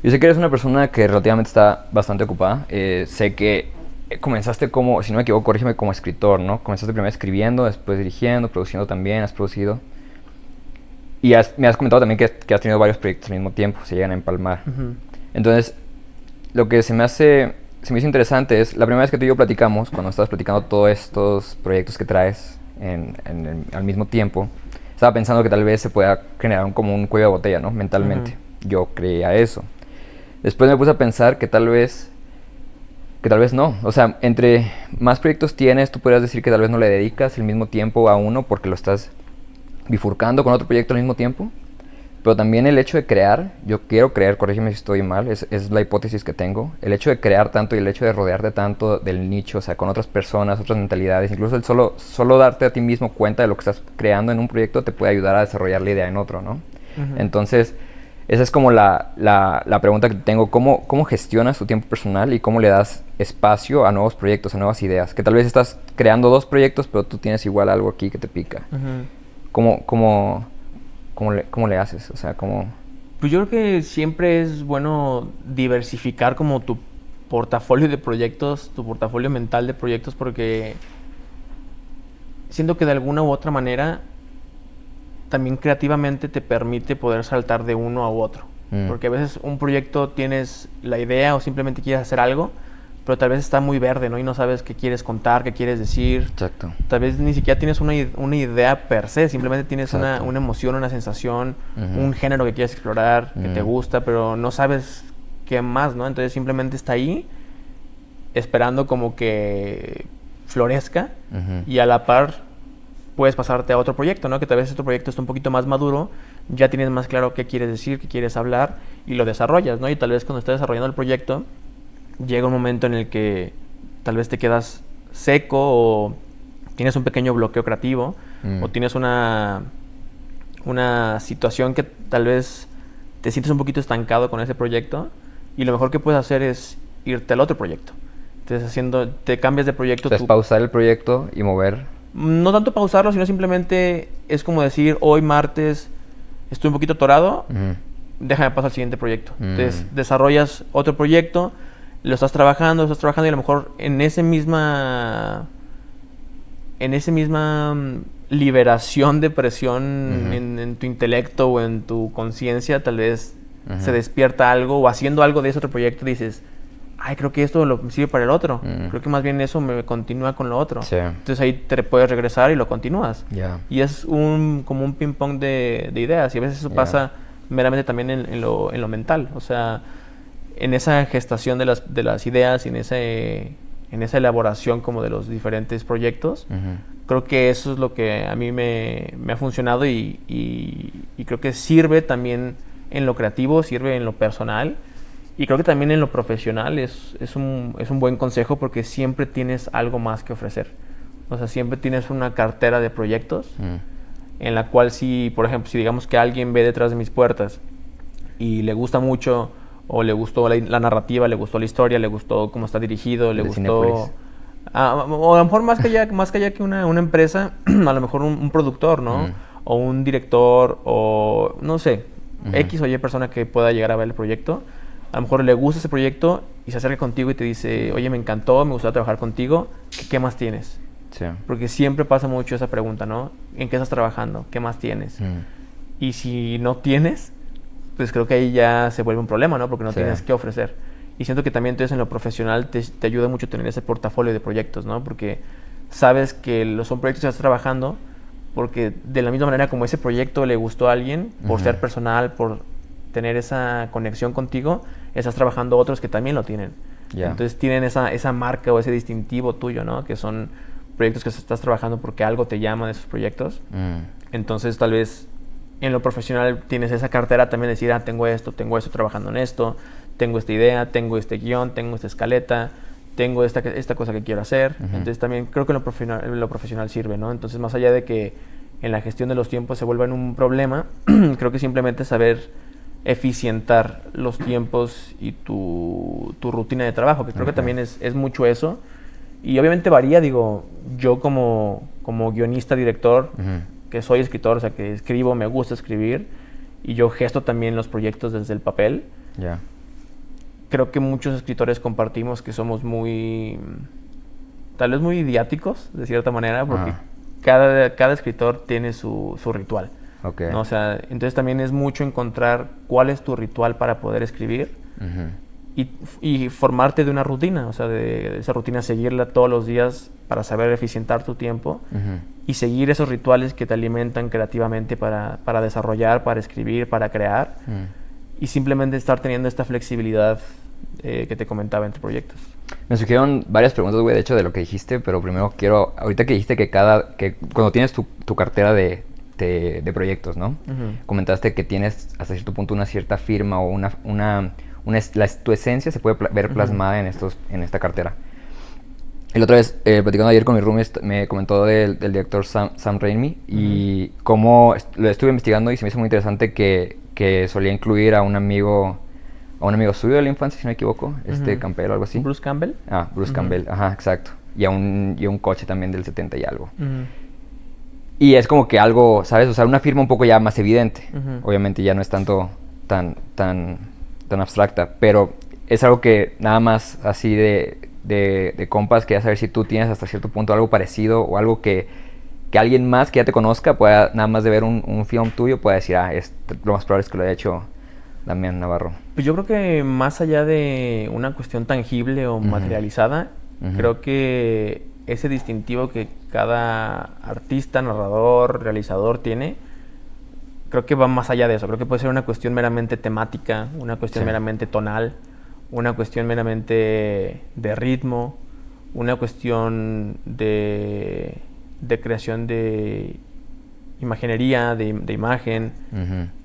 Speaker 2: Yo sé que eres una persona que relativamente está bastante ocupada. Sé que comenzaste como, si no me equivoco, corrígeme, como escritor, ¿no? Comenzaste primero escribiendo, después dirigiendo, produciendo también, has producido. Y me has comentado también que has tenido varios proyectos al mismo tiempo, se llegan a empalmar. Entonces, lo que se me hizo interesante es, la primera vez que tú y yo platicamos, cuando estabas platicando todos estos proyectos que traes al mismo tiempo, estaba pensando que tal vez se pueda generar como un cuello de botella, ¿no? Mentalmente. Yo creía eso. Después me puse a pensar que tal vez no. O sea, entre más proyectos tienes, tú podrías decir que tal vez no le dedicas el mismo tiempo a uno porque lo estás bifurcando con otro proyecto al mismo tiempo. Pero también el hecho de crear, yo quiero creer, corrígeme si estoy mal, es la hipótesis que tengo. El hecho de crear tanto y el hecho de rodearte tanto del nicho, o sea, con otras personas, otras mentalidades, incluso el solo darte a ti mismo cuenta de lo que estás creando en un proyecto te puede ayudar a desarrollar la idea en otro, ¿no? Entonces, esa es como la pregunta que tengo. ¿Cómo gestionas tu tiempo personal y cómo le das espacio a nuevos proyectos, a nuevas ideas? Que tal vez estás creando 2 proyectos, pero tú tienes igual algo aquí que te pica. ¿Cómo le haces? O sea, ¿cómo...?
Speaker 1: Pues yo creo que siempre es bueno diversificar como tu portafolio de proyectos, tu portafolio mental de proyectos, porque siento que de alguna u otra manera también creativamente te permite poder saltar de uno a otro. Porque a veces un proyecto tienes la idea o simplemente quieres hacer algo, pero tal vez está muy verde, ¿no? Y no sabes qué quieres contar, qué quieres decir.
Speaker 2: Exacto.
Speaker 1: Tal vez ni siquiera tienes una idea per se, simplemente tienes una emoción, una sensación, un género que quieres explorar, que te gusta, pero no sabes qué más, ¿no? Entonces simplemente está ahí, esperando como que florezca, y a la par puedes pasarte a otro proyecto, ¿no? Que tal vez otro proyecto está un poquito más maduro, ya tienes más claro qué quieres decir, qué quieres hablar, y lo desarrollas, ¿no? Y tal vez cuando estás desarrollando el proyecto, llega un momento en el que tal vez te quedas seco o tienes un pequeño bloqueo creativo o tienes una situación que tal vez te sientes un poquito estancado con ese proyecto, y lo mejor que puedes hacer es irte al otro proyecto. Entonces te cambias de proyecto.
Speaker 2: Entonces pausar el proyecto y mover.
Speaker 1: No tanto pausarlo, sino simplemente es como decir, hoy martes estoy un poquito atorado, déjame pasar al siguiente proyecto. Entonces desarrollas otro proyecto, lo estás trabajando y a lo mejor en esa misma liberación de presión en tu intelecto o en tu conciencia, tal vez se despierta algo, o haciendo algo de ese otro proyecto dices, ay, creo que esto me sirve para el otro, creo que más bien eso me continúa con lo otro. Entonces ahí te puedes regresar y lo continúas. Y es como un ping pong de ideas, y a veces eso pasa meramente también en lo mental, o sea, en esa gestación de las ideas y en esa elaboración como de los diferentes proyectos. Creo que eso es lo que a mí me ha funcionado, y creo que sirve también en lo creativo, sirve en lo personal, y creo que también en lo profesional es un buen consejo, porque siempre tienes algo más que ofrecer. O sea, siempre tienes una cartera de proyectos en la cual, por ejemplo, si digamos que alguien ve detrás de mis puertas y le gusta mucho, o le gustó la narrativa, le gustó la historia, le gustó cómo está dirigido, le gustó... o a lo mejor más que allá que una empresa, a lo mejor un productor, ¿no? O un director, o no sé, X o Y persona que pueda llegar a ver el proyecto. A lo mejor le gusta ese proyecto y se acerca contigo y te dice, oye, me encantó, me gustaría trabajar contigo, ¿qué más tienes? Porque siempre pasa mucho esa pregunta, ¿no? ¿En qué estás trabajando? ¿Qué más tienes? Y si no tienes, pues creo que ahí ya se vuelve un problema, ¿no? Porque no tienes qué ofrecer. Y siento que también entonces en lo profesional te ayuda mucho tener ese portafolio de proyectos, ¿no? Porque sabes que son proyectos que estás trabajando, porque de la misma manera como ese proyecto le gustó a alguien, por ser personal, por tener esa conexión contigo, estás trabajando otros que también lo tienen. Entonces tienen esa marca o ese distintivo tuyo, ¿no? Que son proyectos que estás trabajando porque algo te llama de esos proyectos. Entonces tal vez en lo profesional tienes esa cartera también de decir, tengo esto trabajando en esto, tengo esta idea, tengo este guión, tengo esta escaleta, tengo esta cosa que quiero hacer. Entonces también creo que en lo profesional sirve, ¿no? Entonces, más allá de que en la gestión de los tiempos se vuelvan un problema, creo que simplemente saber eficientar los tiempos y tu rutina de trabajo, que creo que también es mucho eso. Y obviamente varía, digo, yo como guionista, director, que soy escritor, o sea, que escribo, me gusta escribir, y yo gesto también los proyectos desde el papel. Creo que muchos escritores compartimos que somos tal vez muy idiáticos, de cierta manera, porque cada escritor tiene su ritual. ¿No? O sea, entonces también es mucho encontrar cuál es tu ritual para poder escribir y formarte de una rutina, o sea, de esa rutina seguirla todos los días para saber eficientar tu tiempo y seguir esos rituales que te alimentan creativamente para desarrollar, para escribir, para crear y simplemente estar teniendo esta flexibilidad que te comentaba entre proyectos.
Speaker 2: Me surgieron varias preguntas, güey, de hecho, de lo que dijiste, pero primero quiero, ahorita que dijiste que cuando tienes tu cartera de proyectos, ¿no? Comentaste que tienes hasta cierto punto una cierta firma o tu esencia se puede ver plasmada en esta cartera. Y la otra vez, platicando ayer con mi roommate, me comentó del director Sam Raimi y cómo lo estuve investigando y se me hizo muy interesante que solía incluir a un amigo suyo de la infancia, si no me equivoco, Campbell o algo así.
Speaker 1: ¿Bruce Campbell?
Speaker 2: Bruce Campbell, ajá, exacto. Y a un coche también del 70 y algo. Y es como que algo, ¿sabes? O sea, una firma un poco ya más evidente. Obviamente ya no es tanto tan abstracta, pero es algo que nada más así de compas, quería saber si tú tienes hasta cierto punto algo parecido o algo que alguien más que ya te conozca pueda, nada más de ver un film tuyo, pueda decir, lo más probable es que lo haya hecho Damián Navarro.
Speaker 1: Pues yo creo que más allá de una cuestión tangible o materializada, creo que ese distintivo que cada artista, narrador, realizador tiene, creo que va más allá de eso. Creo que puede ser una cuestión meramente temática, una cuestión meramente tonal, una cuestión meramente de ritmo, una cuestión de creación de imaginería, de imagen.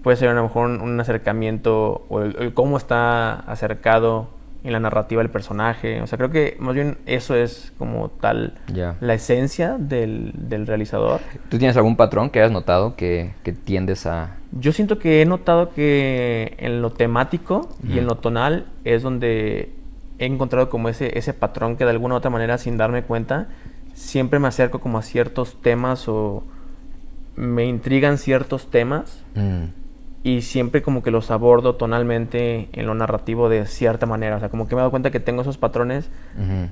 Speaker 1: Puede ser a lo mejor un acercamiento o el cómo está acercado en la narrativa del personaje. O sea, creo que más bien eso es como tal la esencia del realizador.
Speaker 2: ¿Tú tienes algún patrón que hayas notado que tiendes a...?
Speaker 1: Yo siento que he notado que en lo temático y en lo tonal es donde he encontrado como ese patrón que de alguna u otra manera, sin darme cuenta, siempre me acerco como a ciertos temas o me intrigan ciertos temas y siempre como que los abordo tonalmente en lo narrativo de cierta manera. O sea, como que me he dado cuenta que tengo esos patrones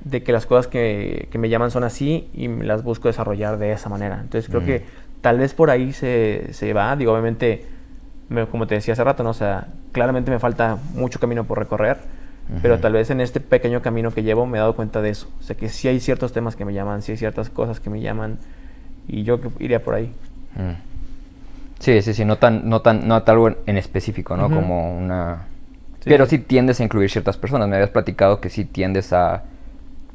Speaker 1: de que las cosas que me llaman son así y las busco desarrollar de esa manera. Entonces creo que tal vez por ahí se va. Digo, obviamente, como te decía hace rato, ¿no? O sea, claramente me falta mucho camino por recorrer, pero tal vez en este pequeño camino que llevo me he dado cuenta de eso. O sea, que sí hay ciertos temas que me llaman, sí hay ciertas cosas que me llaman y yo iría por ahí.
Speaker 2: Sí, no algo en específico, ¿no? Como una... Sí. Pero sí tiendes a incluir ciertas personas. Me habías platicado que sí tiendes a...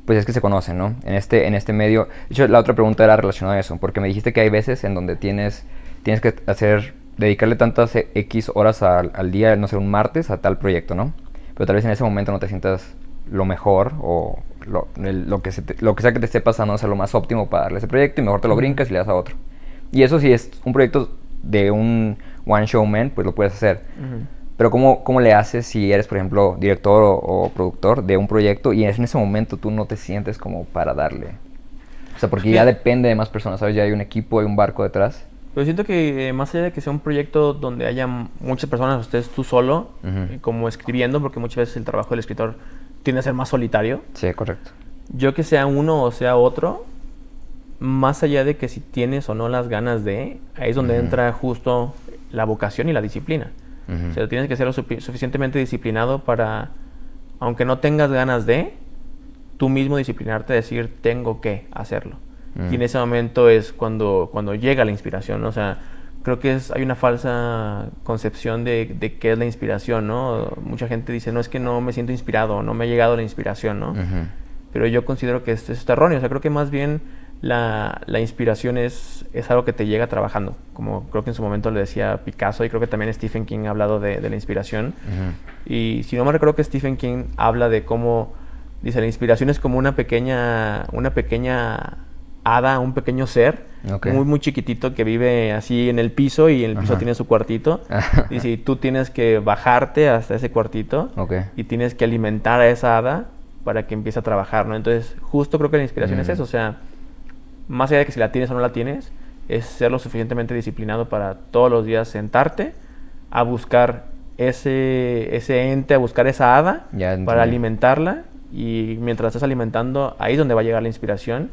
Speaker 2: Pues es que se conocen, ¿no? En este medio... De hecho, la otra pregunta era relacionada a eso, porque me dijiste que hay veces en donde tienes que dedicarle tantas X horas al día, no sé, un martes a tal proyecto, ¿no? Pero tal vez en ese momento no te sientas lo mejor o lo que sea que te esté pasando, o sea, lo más óptimo para darle ese proyecto y mejor te lo brincas y le das a otro. Y eso si es un proyecto de un one show man, pues lo puedes hacer. Pero ¿cómo le haces si eres, por ejemplo, director o productor de un proyecto y en ese momento tú no te sientes como para darle? O sea, porque ya depende de más personas, ¿sabes? Ya hay un equipo, hay un barco detrás.
Speaker 1: Pero siento que más allá de que sea un proyecto donde haya muchas personas, estés tú solo, como escribiendo, porque muchas veces el trabajo del escritor tiende a ser más solitario.
Speaker 2: Sí, correcto.
Speaker 1: Yo que sea uno o sea otro, más allá de que si tienes o no las ganas de, ahí es donde entra justo la vocación y la disciplina. O sea, tienes que ser suficientemente disciplinado para, aunque no tengas ganas de, tú mismo disciplinarte, decir, tengo que hacerlo. Y en ese momento es cuando llega la inspiración, ¿no? O sea, creo que hay una falsa concepción de qué es la inspiración, ¿no? Mucha gente dice, no, es que no me siento inspirado, no me ha llegado la inspiración, ¿no? Pero yo considero que esto es erróneo. O sea, creo que más bien la inspiración es algo que te llega trabajando. Como creo que en su momento le decía Picasso, y creo que también Stephen King ha hablado de la inspiración. Y si no me recuerdo que Stephen King habla de cómo, dice, la inspiración es como una pequeña hada, un pequeño ser, muy, muy chiquitito que vive así en el piso y en el piso tiene su cuartito. Dice, y tú tienes que bajarte hasta ese cuartito y tienes que alimentar a esa hada para que empiece a trabajar, ¿no? Entonces, justo creo que la inspiración es eso, o sea, más allá de que si la tienes o no la tienes, es ser lo suficientemente disciplinado para todos los días sentarte a buscar ese ente, a buscar esa hada para alimentarla, y mientras estás alimentando, ahí es donde va a llegar la inspiración.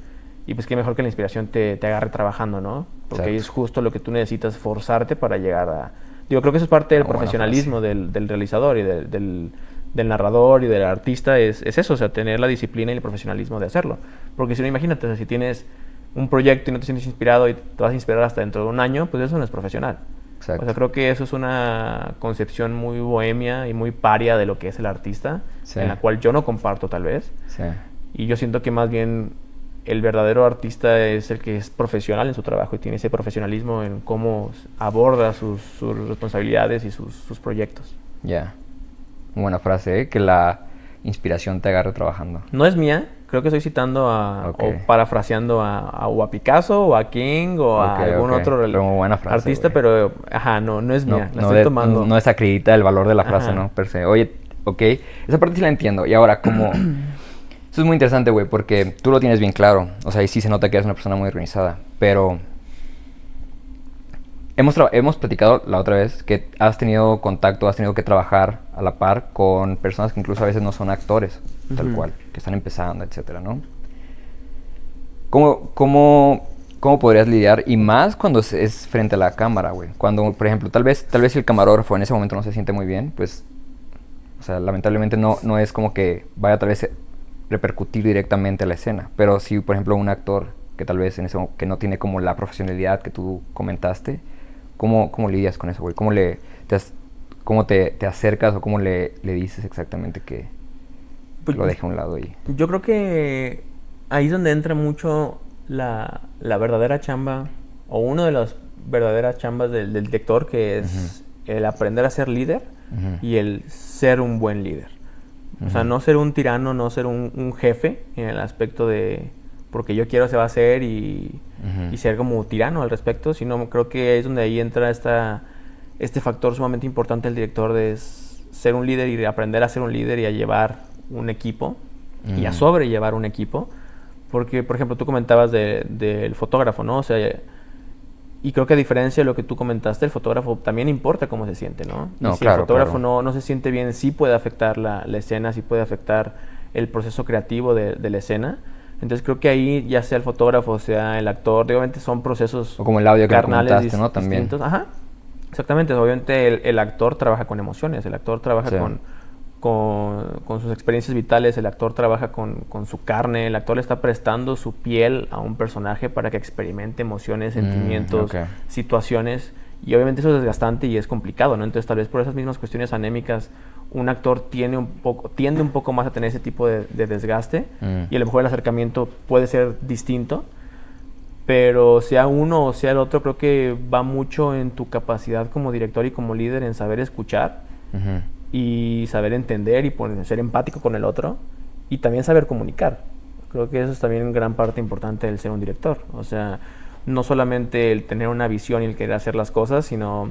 Speaker 1: Y pues qué mejor que la inspiración te agarre trabajando, ¿no? Porque ahí es justo lo que tú necesitas, forzarte para llegar a... Digo, creo que eso es parte del profesionalismo del realizador y del narrador y del artista, es eso, o sea, tener la disciplina y el profesionalismo de hacerlo. Porque si no, imagínate, o sea, si tienes un proyecto y no te sientes inspirado y te vas a inspirar hasta dentro de un año, pues eso no es profesional.
Speaker 2: Exacto.
Speaker 1: O sea, creo que eso es una concepción muy bohemia y muy paria de lo que es el artista,
Speaker 2: Sí.
Speaker 1: en la cual yo no comparto tal vez.
Speaker 2: Sí.
Speaker 1: Y yo siento que más bien el verdadero artista es el que es profesional en su trabajo y tiene ese profesionalismo en cómo aborda sus responsabilidades y sus proyectos.
Speaker 2: Ya. Buena frase, ¿eh? Que la inspiración te agarre trabajando.
Speaker 1: No es mía, creo que estoy citando
Speaker 2: Ok.
Speaker 1: o parafraseando o a Picasso o a King o a
Speaker 2: Ok,
Speaker 1: algún
Speaker 2: ok.
Speaker 1: otro
Speaker 2: Pero muy buena frase,
Speaker 1: artista,
Speaker 2: güey.
Speaker 1: pero no es mía, la estoy tomando.
Speaker 2: No desacredita el valor de la frase,
Speaker 1: Ajá.
Speaker 2: ¿no? Per se. Oye, ok, esa parte sí la entiendo. Y ahora, como... Eso es muy interesante, güey, porque tú lo tienes bien claro. O sea, ahí sí se nota que eres una persona muy organizada. Pero... Hemos platicado la otra vez que has tenido contacto, has tenido que trabajar a la par con personas que incluso a veces no son actores, tal cual, que están empezando, etcétera, ¿no? ¿Cómo podrías lidiar? Y más cuando es frente a la cámara, güey. Cuando, por ejemplo, tal vez si el camarógrafo en ese momento no se siente muy bien, pues, o sea, lamentablemente no es como que vaya tal vez repercutir directamente a la escena. Pero si, por ejemplo, un actor que tal vez que no tiene como la profesionalidad que tú comentaste, ¿cómo lidias con eso, güey? ¿Cómo te acercas o cómo le dices exactamente que
Speaker 1: Pues,
Speaker 2: lo deje a un lado?
Speaker 1: yo creo que ahí es donde entra mucho la verdadera chamba, o una de las verdaderas chambas del director, que es el aprender a ser líder y el ser un buen líder. O sea, no ser un tirano, no ser un jefe en el aspecto de porque yo quiero se va a hacer y ser como tirano al respecto, sino creo que es donde ahí entra este factor sumamente importante del director de ser un líder y de aprender a ser un líder y a llevar un equipo y a sobrellevar un equipo. Porque, por ejemplo, tú comentabas del fotógrafo, ¿no? O sea, y creo que a diferencia de lo que tú comentaste, el fotógrafo también importa cómo se siente, ¿no?
Speaker 2: No,
Speaker 1: y si
Speaker 2: claro,
Speaker 1: el fotógrafo
Speaker 2: claro.
Speaker 1: no se siente bien, sí puede afectar la escena, sí puede afectar el proceso creativo de la escena. Entonces creo que ahí, ya sea el fotógrafo, sea el actor, obviamente son procesos
Speaker 2: O como el audio que me
Speaker 1: carnales
Speaker 2: comentaste, ¿no? También.
Speaker 1: distintos. Ajá, exactamente. Obviamente el actor trabaja con emociones, el actor trabaja
Speaker 2: Sí.
Speaker 1: con sus experiencias vitales, el actor trabaja con su carne, el actor le está prestando su piel a un personaje para que experimente emociones, sentimientos,
Speaker 2: ok.
Speaker 1: situaciones, y obviamente eso es desgastante y es complicado, ¿no? Entonces tal vez por esas mismas cuestiones anémicas un actor tiende un poco más a tener ese tipo de desgaste, y a lo mejor el acercamiento puede ser distinto, pero sea uno o sea el otro, creo que va mucho en tu capacidad como director y como líder en saber escuchar y saber entender y ser empático con el otro, y también saber comunicar. Creo que eso es también gran parte importante del ser un director. O sea, no solamente el tener una visión y el querer hacer las cosas, sino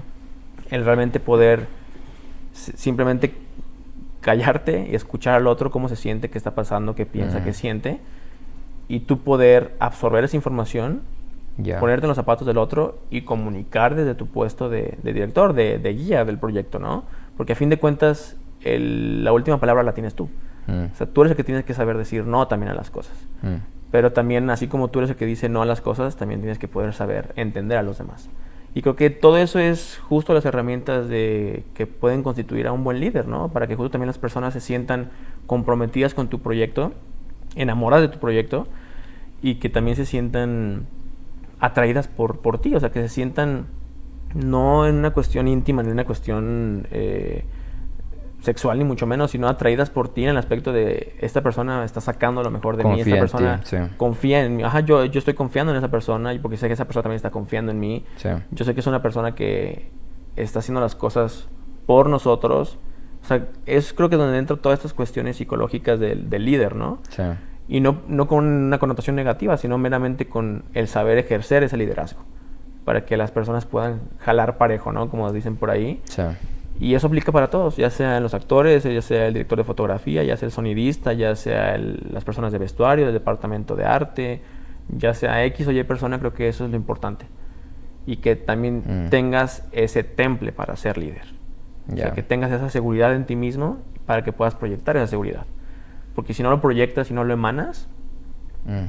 Speaker 1: el realmente poder simplemente callarte y escuchar al otro cómo se siente, qué está pasando, qué piensa, qué siente, y tú poder absorber esa información, ponerte en los zapatos del otro y comunicar desde tu puesto de director, de guía del proyecto, ¿no? Porque a fin de cuentas la última palabra la tienes tú. O sea, tú eres el que tienes que saber decir no también a las cosas. Pero también, así como tú eres el que dice no a las cosas, también tienes que poder saber entender a los demás. Y creo que todo eso es justo las herramientas que pueden constituir a un buen líder, ¿no? Para que justo también las personas se sientan comprometidas con tu proyecto, enamoradas de tu proyecto, y que también se sientan atraídas por ti. O sea, que se sientan no en una cuestión íntima, ni en una cuestión sexual, ni mucho menos, sino atraídas por ti en el aspecto de esta persona está sacando lo mejor de mí, esta persona confía en mí, yo estoy confiando en esa persona, y porque sé que esa persona también está confiando en mí, yo sé que es una persona que está haciendo las cosas por nosotros. O sea, es creo que donde entran todas estas cuestiones psicológicas del líder, ¿no? Y no con una connotación negativa, sino meramente con el saber ejercer ese liderazgo, para que las personas puedan jalar parejo, ¿no? Como dicen por ahí. Y eso aplica para todos, ya sean los actores, ya sea el director de fotografía, ya sea el sonidista, ya sea las personas de vestuario, del departamento de arte, ya sea X o Y persona. Creo que eso es lo importante. Y que también tengas ese temple para ser líder. O sea, que tengas esa seguridad en ti mismo para que puedas proyectar esa seguridad. Porque si no lo proyectas y no lo emanas,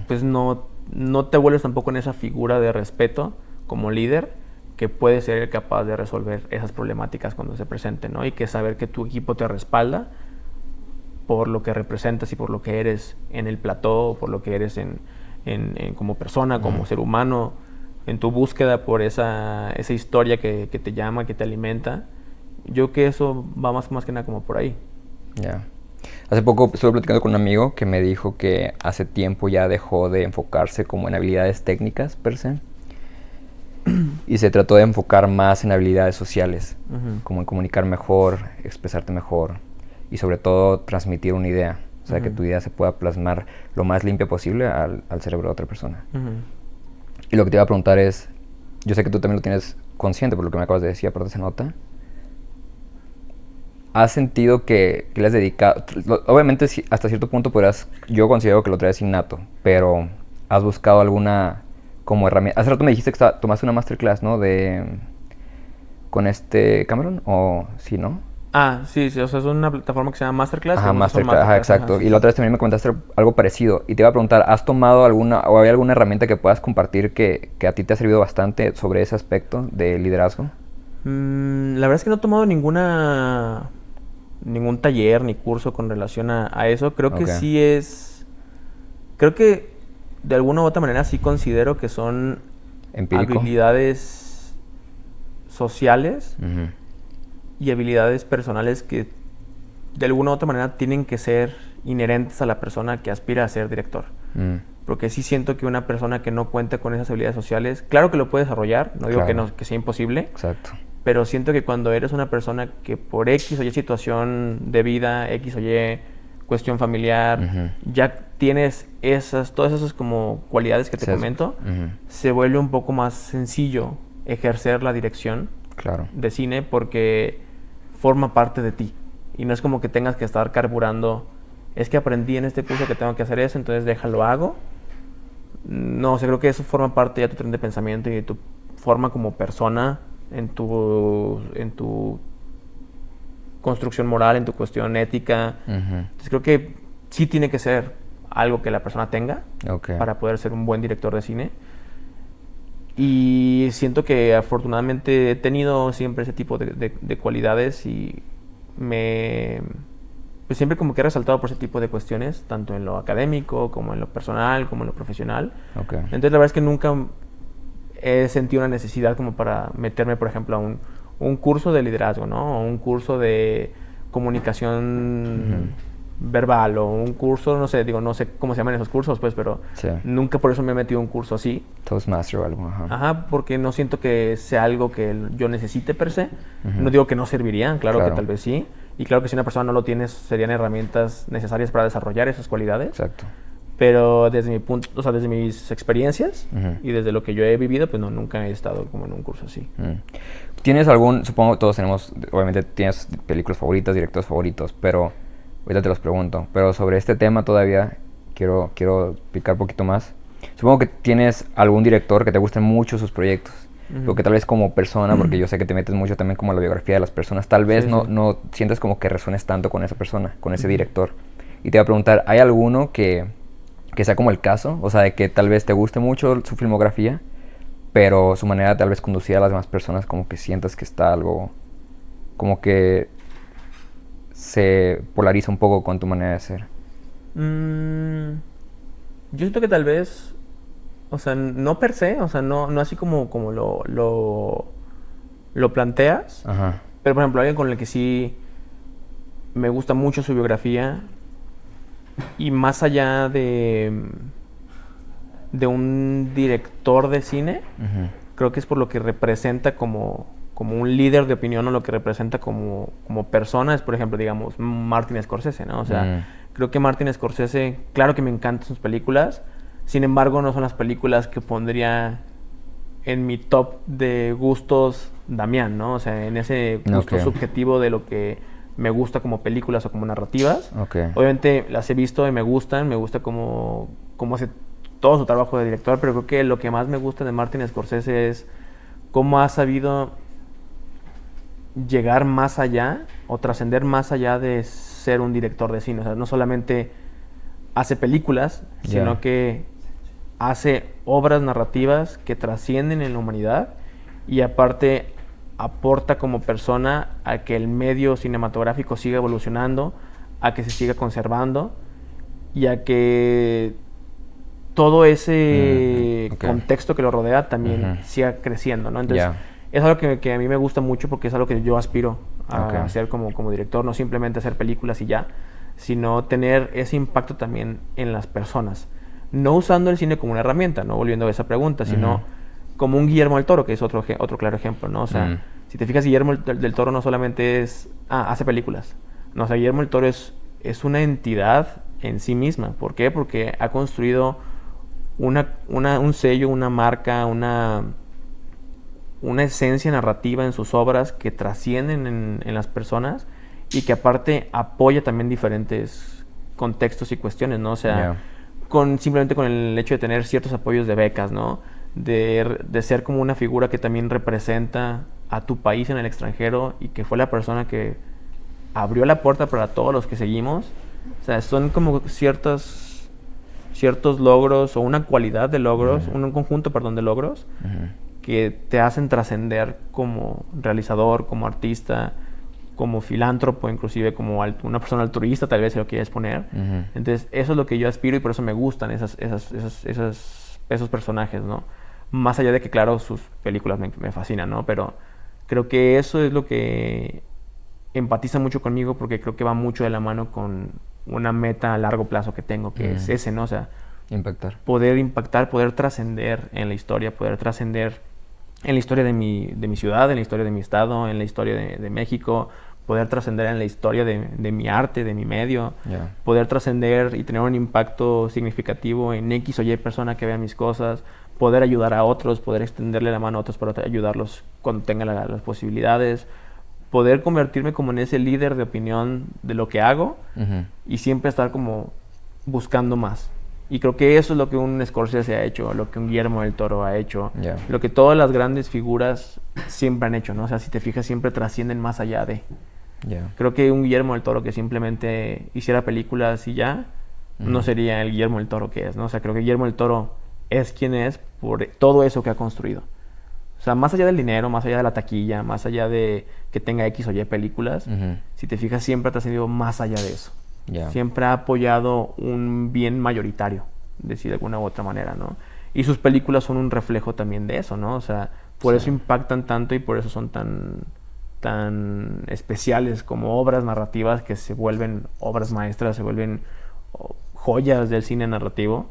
Speaker 1: pues no te vuelves tampoco en esa figura de respeto como líder, que puede ser capaz de resolver esas problemáticas cuando se presenten, ¿no? Y que saber que tu equipo te respalda por lo que representas y por lo que eres en el plató, por lo que eres como persona, como ser humano. tu búsqueda por esa historia que te llama, que te alimenta. Yo creo que eso va más que nada como por ahí.
Speaker 2: Ya. Hace poco estuve platicando con un amigo que me dijo que hace tiempo ya dejó de enfocarse como en habilidades técnicas per se y se trató de enfocar más en habilidades sociales, como en comunicar mejor, expresarte mejor y sobre todo transmitir una idea. O sea, que tu idea se pueda plasmar lo más limpia posible al cerebro de otra persona. Y lo que te iba a preguntar es, yo sé que tú también lo tienes consciente por lo que me acabas de decir, aparte se nota. ¿Has sentido que le has dedicado? Obviamente hasta cierto punto yo considero que lo traes innato, pero ¿has buscado alguna como herramienta? Hace rato me dijiste que tomaste una masterclass, ¿no? Con Cameron, o sí, ¿no?
Speaker 1: Sí, o sea, es una plataforma que se llama Masterclass.
Speaker 2: Ajá, Masterclass, exacto. Y la otra vez también me comentaste algo parecido. Y te iba a preguntar, ¿has tomado o hay alguna herramienta que puedas compartir que a ti te ha servido bastante sobre ese aspecto de liderazgo?
Speaker 1: La verdad es que no he tomado ningún taller ni curso con relación a eso. Creo que sí creo que de alguna u otra manera sí considero que son
Speaker 2: ¿empírico?
Speaker 1: Habilidades sociales y habilidades personales que de alguna u otra manera tienen que ser inherentes a la persona que aspira a ser director. Porque sí siento que una persona que no cuenta con esas habilidades sociales, claro que lo puede desarrollar, no digo que sea imposible.
Speaker 2: Exacto.
Speaker 1: Pero siento que cuando eres una persona que por X o Y situación de vida, X o Y cuestión familiar, ya tienes todas esas como cualidades que te comento, se vuelve un poco más sencillo ejercer la dirección de cine porque forma parte de ti. Y no es como que tengas que estar carburando, es que aprendí en este curso que tengo que hacer eso, entonces déjalo hago. No, o sea, creo que eso forma parte ya de tu tren de pensamiento y de tu forma como persona en tu construcción moral, en tu cuestión ética. Entonces creo que sí tiene que ser algo que la persona tenga para poder ser un buen director de cine. Y siento que afortunadamente he tenido siempre ese tipo de cualidades y pues siempre como que he resaltado por ese tipo de cuestiones, tanto en lo académico, como en lo personal, como en lo profesional. Entonces la verdad es que nunca he sentido una necesidad como para meterme, por ejemplo, a un curso de liderazgo, ¿no? O un curso de comunicación verbal, o un curso, no sé cómo se llaman esos cursos, pues, pero nunca por eso me he metido a un curso así.
Speaker 2: Toastmaster o algo,
Speaker 1: porque no siento que sea algo que yo necesite per se. No digo que no servirían, claro que tal vez sí. Y claro que si una persona no lo tiene, serían herramientas necesarias para desarrollar esas cualidades.
Speaker 2: Exacto.
Speaker 1: Pero desde mi punto, o sea, desde mis experiencias y desde lo que yo he vivido, pues no, nunca he estado como en un curso así.
Speaker 2: ¿Tienes supongo que todos tenemos, obviamente tienes películas favoritas, directores favoritos, pero ahorita te los pregunto, pero sobre este tema todavía quiero explicar un poquito más. Supongo que tienes algún director que te gusten mucho sus proyectos, o que tal vez como persona, porque yo sé que te metes mucho también como en la biografía de las personas, tal vez no sientes como que resuenes tanto con esa persona, con ese director. Y te voy a preguntar, ¿hay alguno que sea como el caso? O sea, de que tal vez te guste mucho su filmografía, pero su manera de tal vez conducir a las demás personas como que sientas que está algo, como que se polariza un poco con tu manera de ser.
Speaker 1: Yo siento que tal vez, o sea, no per se, o sea, no así como lo planteas, pero por ejemplo, alguien con el que sí me gusta mucho su biografía y más allá de un director de cine, creo que es por lo que representa como un líder de opinión o lo que representa como persona, es por ejemplo, digamos, Martin Scorsese, ¿no? O sea, creo que Martin Scorsese, claro que me encantan sus películas, sin embargo no son las películas que pondría en mi top de gustos Damián, ¿no? O sea, en ese gusto subjetivo de lo que me gusta como películas o como narrativas. Obviamente las he visto y me gusta cómo hace todo su trabajo de director, pero creo que lo que más me gusta de Martin Scorsese es cómo ha sabido llegar más allá o trascender más allá de ser un director de cine. O sea, no solamente hace películas, sino que hace obras narrativas que trascienden en la humanidad y aparte aporta como persona a que el medio cinematográfico siga evolucionando, a que se siga conservando y a que todo ese contexto que lo rodea también siga creciendo, ¿no? Entonces, es algo que a mí me gusta mucho porque es algo que yo aspiro a hacer como director, no simplemente hacer películas y ya, sino tener ese impacto también en las personas. No usando el cine como una herramienta, no volviendo a esa pregunta, sino como un Guillermo del Toro, que es otro claro ejemplo, ¿no? O sea, si te fijas, Guillermo del Toro no solamente hace películas. No, o sea, Guillermo del Toro es una entidad en sí misma. ¿Por qué? Porque ha construido un sello, una marca, una esencia narrativa en sus obras que trascienden en las personas y que aparte apoya también diferentes contextos y cuestiones, ¿no? O sea, simplemente con el hecho de tener ciertos apoyos de becas, ¿no? De ser como una figura que también representa a tu país en el extranjero y que fue la persona que abrió la puerta para todos los que seguimos. O sea, son como ciertos logros o una cualidad de logros, un conjunto, de logros que te hacen trascender como realizador, como artista, como filántropo, inclusive como una persona altruista, tal vez si lo quieres poner. Entonces, eso es lo que yo aspiro y por eso me gustan esos personajes, ¿no? Más allá de que, claro, sus películas me fascinan, ¿no? Pero creo que eso es lo que empatiza mucho conmigo porque creo que va mucho de la mano con una meta a largo plazo que tengo, que es ese, ¿no? O sea, poder impactar, poder trascender en la historia, poder trascender en la historia de mi ciudad, en la historia de mi estado, en la historia de México, poder trascender en la historia de mi arte, de mi medio, poder trascender y tener un impacto significativo en X o Y persona que vea mis cosas, poder ayudar a otros, poder extenderle la mano a otros para ayudarlos cuando tenga las posibilidades, poder convertirme como en ese líder de opinión de lo que hago y siempre estar como buscando más. Y creo que eso es lo que un Scorsese ha hecho, lo que un Guillermo del Toro ha hecho, lo que todas las grandes figuras siempre han hecho, ¿no? O sea, si te fijas, siempre trascienden más allá de... Creo que un Guillermo del Toro que simplemente hiciera películas y ya, no sería el Guillermo del Toro que es, ¿no? O sea, creo que Guillermo del Toro es quien es por todo eso que ha construido. O sea, más allá del dinero, más allá de la taquilla, más allá de que tenga X o Y películas, si te fijas, siempre ha trascendido más allá de eso. Siempre ha apoyado un bien mayoritario, decir de alguna u otra manera, ¿no? Y sus películas son un reflejo también de eso, ¿no? O sea, por eso impactan tanto y por eso son tan especiales como obras narrativas que se vuelven obras maestras, se vuelven joyas del cine narrativo.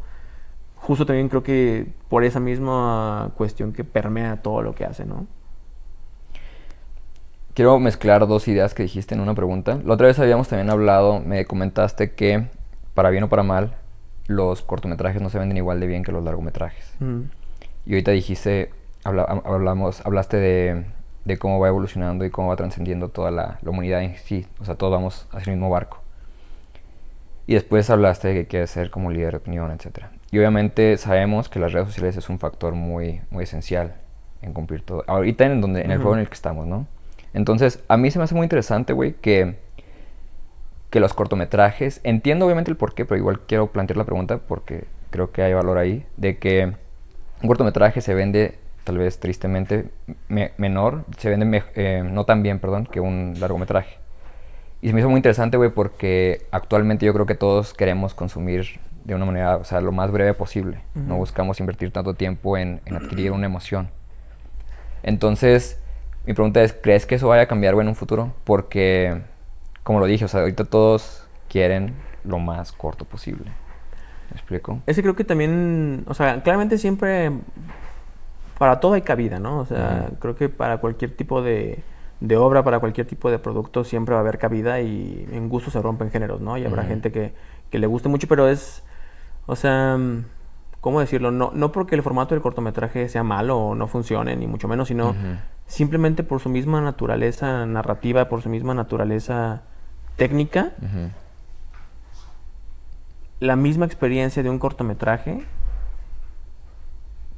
Speaker 1: Justo también creo que por esa misma cuestión que permea todo lo que hace, ¿no?
Speaker 2: Quiero mezclar dos ideas que dijiste en una pregunta. La otra vez habíamos también hablado, me comentaste que, para bien o para mal, los cortometrajes no se venden igual de bien que los largometrajes. Y ahorita dijiste, hablaste de cómo va evolucionando y cómo va trascendiendo toda la humanidad en sí. O sea, todos vamos hacia el mismo barco. Y después hablaste de que quieres ser como líder de opinión, etc. Y obviamente sabemos que las redes sociales es un factor muy, muy esencial en cumplir todo. Ahorita en el juego en el que estamos, ¿no? Entonces, a mí se me hace muy interesante, güey, que los cortometrajes... Entiendo obviamente el porqué, pero igual quiero plantear la pregunta porque creo que hay valor ahí. De que un cortometraje se vende, tal vez tristemente, menor. Se vende no tan bien, que un largometraje. Y se me hizo muy interesante, güey, porque actualmente yo creo que todos queremos consumir de una manera, o sea, lo más breve posible. No buscamos invertir tanto tiempo en adquirir una emoción. Entonces... Mi pregunta es, ¿crees que eso vaya a cambiar, güey, en un futuro? Porque, como lo dije, o sea, ahorita todos quieren lo más corto posible. ¿Me explico?
Speaker 1: Ese creo que también, o sea, claramente siempre para todo hay cabida, ¿no? O sea, creo que para cualquier tipo de obra, para cualquier tipo de producto siempre va a haber cabida y en gusto se rompen géneros, ¿no? Y habrá gente que le guste mucho, pero es, o sea... ¿Cómo decirlo? No porque el formato del cortometraje sea malo o no funcione, ni mucho menos, sino simplemente por su misma naturaleza narrativa, por su misma naturaleza técnica. La misma experiencia de un cortometraje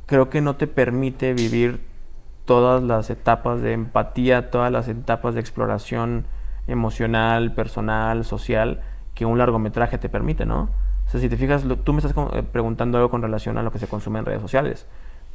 Speaker 1: creo que no te permite vivir todas las etapas de empatía, todas las etapas de exploración emocional, personal, social, que un largometraje te permite, ¿no? O sea, si te fijas, tú me estás preguntando algo con relación a lo que se consume en redes sociales,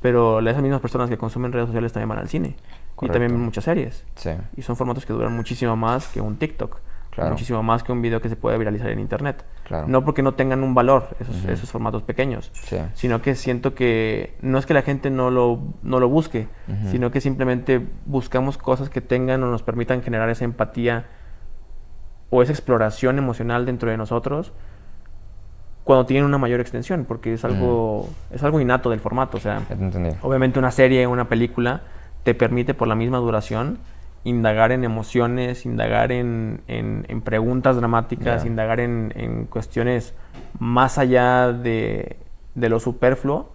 Speaker 1: pero esas mismas personas que consumen redes sociales también van al cine. Correcto. Y también ven muchas series. Sí. Y son formatos que duran muchísimo más que un TikTok
Speaker 2: Claro.
Speaker 1: Muchísimo más que un video que se puede viralizar en internet.
Speaker 2: Claro.
Speaker 1: No porque no tengan un valor esos formatos pequeños,
Speaker 2: Sí.
Speaker 1: sino que siento que no es que la gente no lo busque, sino que simplemente buscamos cosas que tengan o nos permitan generar esa empatía o esa exploración emocional dentro de nosotros cuando tienen una mayor extensión, porque es algo innato del formato. O sea,
Speaker 2: Ya te entendí.
Speaker 1: obviamente una serie, una película te permite por la misma duración indagar en emociones, indagar en preguntas dramáticas, indagar en cuestiones más allá de lo superfluo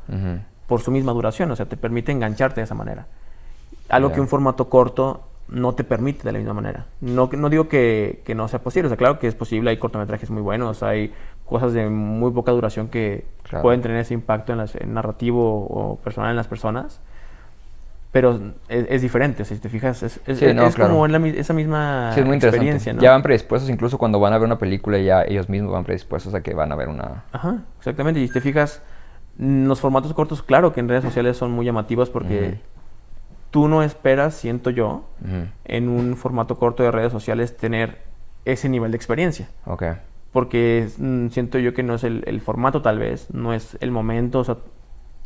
Speaker 1: por su misma duración. O sea, te permite engancharte de esa manera. Algo que un formato corto no te permite de la misma manera. No digo que no sea posible. O sea, claro que es posible. Hay cortometrajes muy buenos. Hay cosas de muy poca duración que pueden tener ese impacto en narrativo o personal en las personas. Pero es diferente, o sea, si te fijas, es como esa misma
Speaker 2: es muy
Speaker 1: experiencia, ¿no?
Speaker 2: Ya van predispuestos, incluso cuando van a ver una película, ya ellos mismos van predispuestos a que van a ver una...
Speaker 1: Ajá, exactamente. Y si te fijas, los formatos cortos, claro que en redes sociales son muy llamativos porque tú no esperas, siento yo, en un formato corto de redes sociales tener ese nivel de experiencia.
Speaker 2: Okay.
Speaker 1: Porque siento yo que no es el formato, tal vez, no es el momento, o sea,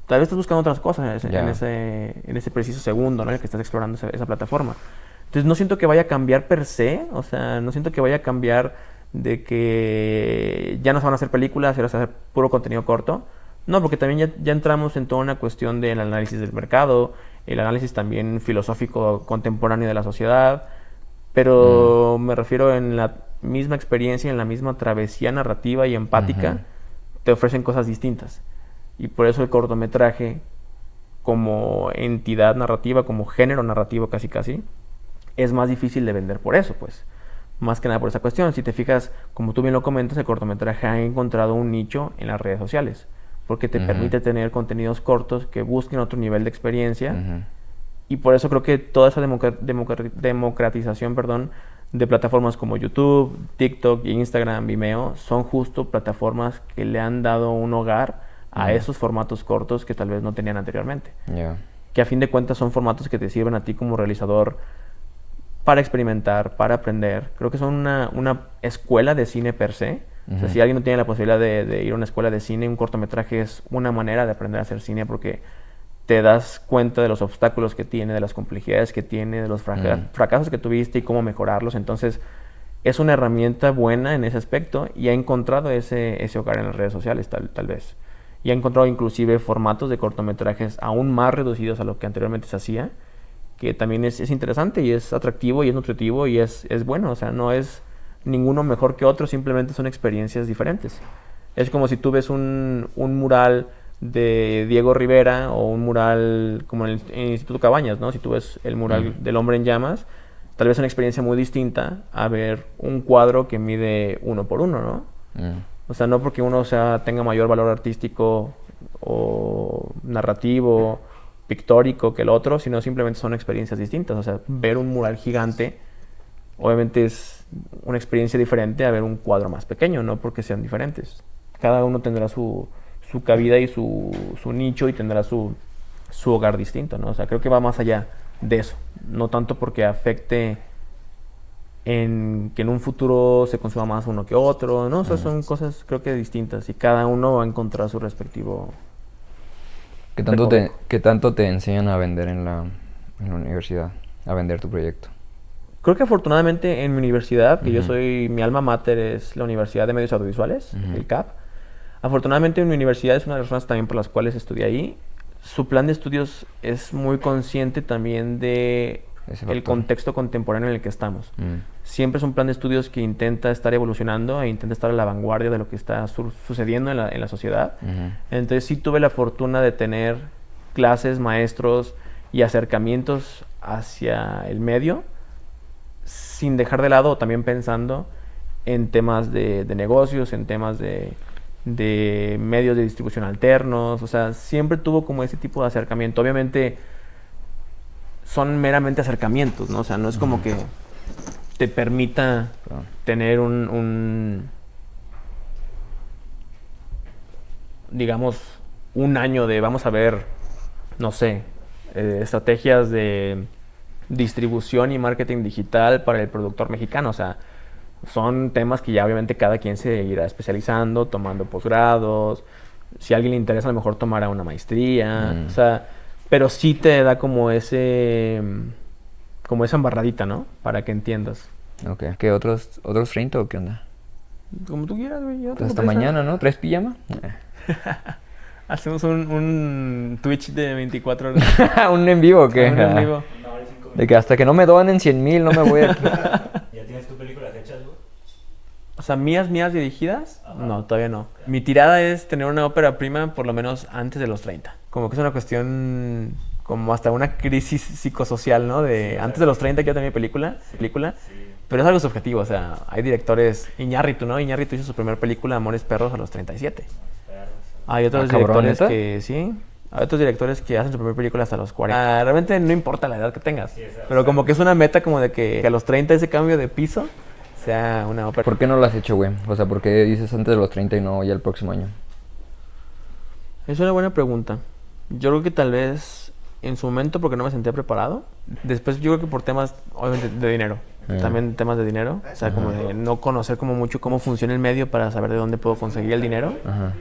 Speaker 1: tal vez estás buscando otras cosas en ese preciso segundo, ¿no? En el que estás explorando esa plataforma. Entonces no siento que vaya a cambiar per se, o sea, no siento que vaya a cambiar de que ya no se van a hacer películas y ahora se va a hacer puro contenido corto. No, porque también ya entramos en toda una cuestión del análisis del mercado, el análisis también filosófico contemporáneo de la sociedad, pero me refiero en la misma experiencia, en la misma travesía narrativa y empática, te ofrecen cosas distintas. Y por eso el cortometraje, como entidad narrativa, como género narrativo casi, es más difícil de vender por eso, pues. Más que nada por esa cuestión. Si te fijas, como tú bien lo comentas, el cortometraje ha encontrado un nicho en las redes sociales. Porque te permite tener contenidos cortos que busquen otro nivel de experiencia. Y por eso creo que toda esa democratización, de plataformas como YouTube, TikTok, Instagram, Vimeo, son justo plataformas que le han dado un hogar a esos formatos cortos que tal vez no tenían anteriormente. Que a fin de cuentas son formatos que te sirven a ti como realizador para experimentar, para aprender. Creo que son una escuela de cine per se. O sea, si alguien no tiene la posibilidad de ir a una escuela de cine, un cortometraje es una manera de aprender a hacer cine porque te das cuenta de los obstáculos que tiene, de las complejidades que tiene, de los fracasos que tuviste y cómo mejorarlos. Entonces, es una herramienta buena en ese aspecto y ha encontrado ese hogar en las redes sociales, tal vez. Y ha encontrado inclusive formatos de cortometrajes aún más reducidos a lo que anteriormente se hacía, que también es interesante y es atractivo y es nutritivo y es bueno. O sea, no es ninguno mejor que otro, simplemente son experiencias diferentes. Es como si tú ves un mural de Diego Rivera o un mural como en el Instituto Cabañas, ¿no? Si tú ves el mural del Hombre en Llamas, tal vez es una experiencia muy distinta a ver un cuadro que mide 1 por 1, ¿no? O sea, no porque uno tenga mayor valor artístico o narrativo, pictórico que el otro, sino simplemente son experiencias distintas. O sea, ver un mural gigante obviamente es una experiencia diferente a ver un cuadro más pequeño, no porque sean diferentes. Cada uno tendrá su cabida y su nicho y tendrá su hogar distinto, ¿no? O sea, creo que va más allá de eso. No tanto porque afecte en que en un futuro se consuma más uno que otro, ¿no? O sea, son cosas creo que distintas y cada uno va a encontrar su respectivo...
Speaker 2: ¿Qué tanto te enseñan a vender en la universidad? A vender tu proyecto.
Speaker 1: Creo que afortunadamente en mi universidad, que mi alma mater es la Universidad de Medios Audiovisuales, el CAP. Afortunadamente en mi universidad es una de las razones también por las cuales estudié ahí. Su plan de estudios es muy consciente también de el contexto contemporáneo en el que estamos. Siempre es un plan de estudios que intenta estar evolucionando e intenta estar a la vanguardia de lo que está sucediendo en la sociedad. Entonces sí tuve la fortuna de tener clases, maestros y acercamientos hacia el medio, sin dejar de lado o también pensando en temas de negocios, en temas de medios de distribución alternos. O sea, siempre tuvo como ese tipo de acercamiento. Obviamente son meramente acercamientos, ¿no? O sea, no es como que te permita tener digamos, un año de, vamos a ver, no sé, estrategias de distribución y marketing digital para el productor mexicano. O sea, Son temas que ya obviamente cada quien se irá especializando, tomando posgrados. Si a alguien le interesa, a lo mejor tomará una maestría. O sea, pero sí te da como como esa embarradita, ¿no? Para que entiendas.
Speaker 2: Ok. ¿Qué otros 30 o qué onda?
Speaker 1: Como tú quieras, güey.
Speaker 2: Pues hasta mañana, ¿no? ¿Traes pijama?
Speaker 1: Hacemos un Twitch de 24 horas.
Speaker 2: ¿Un en vivo o qué?
Speaker 1: Un en vivo.
Speaker 2: De que hasta que no me donen 100,000 no me voy aquí.
Speaker 3: ¿Ya tienes tu películas hechas, güey?
Speaker 1: O sea, mías dirigidas, no, todavía no. Mi tirada es tener una ópera prima por lo menos antes de los 30. Como que es una cuestión, como hasta una crisis psicosocial, ¿no? De antes de los 30 quiero tener mi película. Pero es algo subjetivo, o sea, hay directores, Iñárritu, ¿no? Iñárritu hizo su primera película, Amores Perros, a los 37. Hay otros directores
Speaker 2: ¿neta?
Speaker 1: que sí. Hay otros directores que hacen su primera película hasta los 40. Realmente no importa la edad que tengas. Pero como que es una meta como de que a los 30 ese cambio de piso sea una ópera.
Speaker 2: ¿Por qué no lo has hecho, güey? O sea, ¿por qué dices antes de los 30 y no ya el próximo año?
Speaker 1: Es una buena pregunta. Yo creo que tal vez en su momento porque no me sentía preparado. Después yo creo que por temas, obviamente, de dinero. También temas de dinero. O sea, como de no conocer como mucho cómo funciona el medio para saber de dónde puedo conseguir el dinero.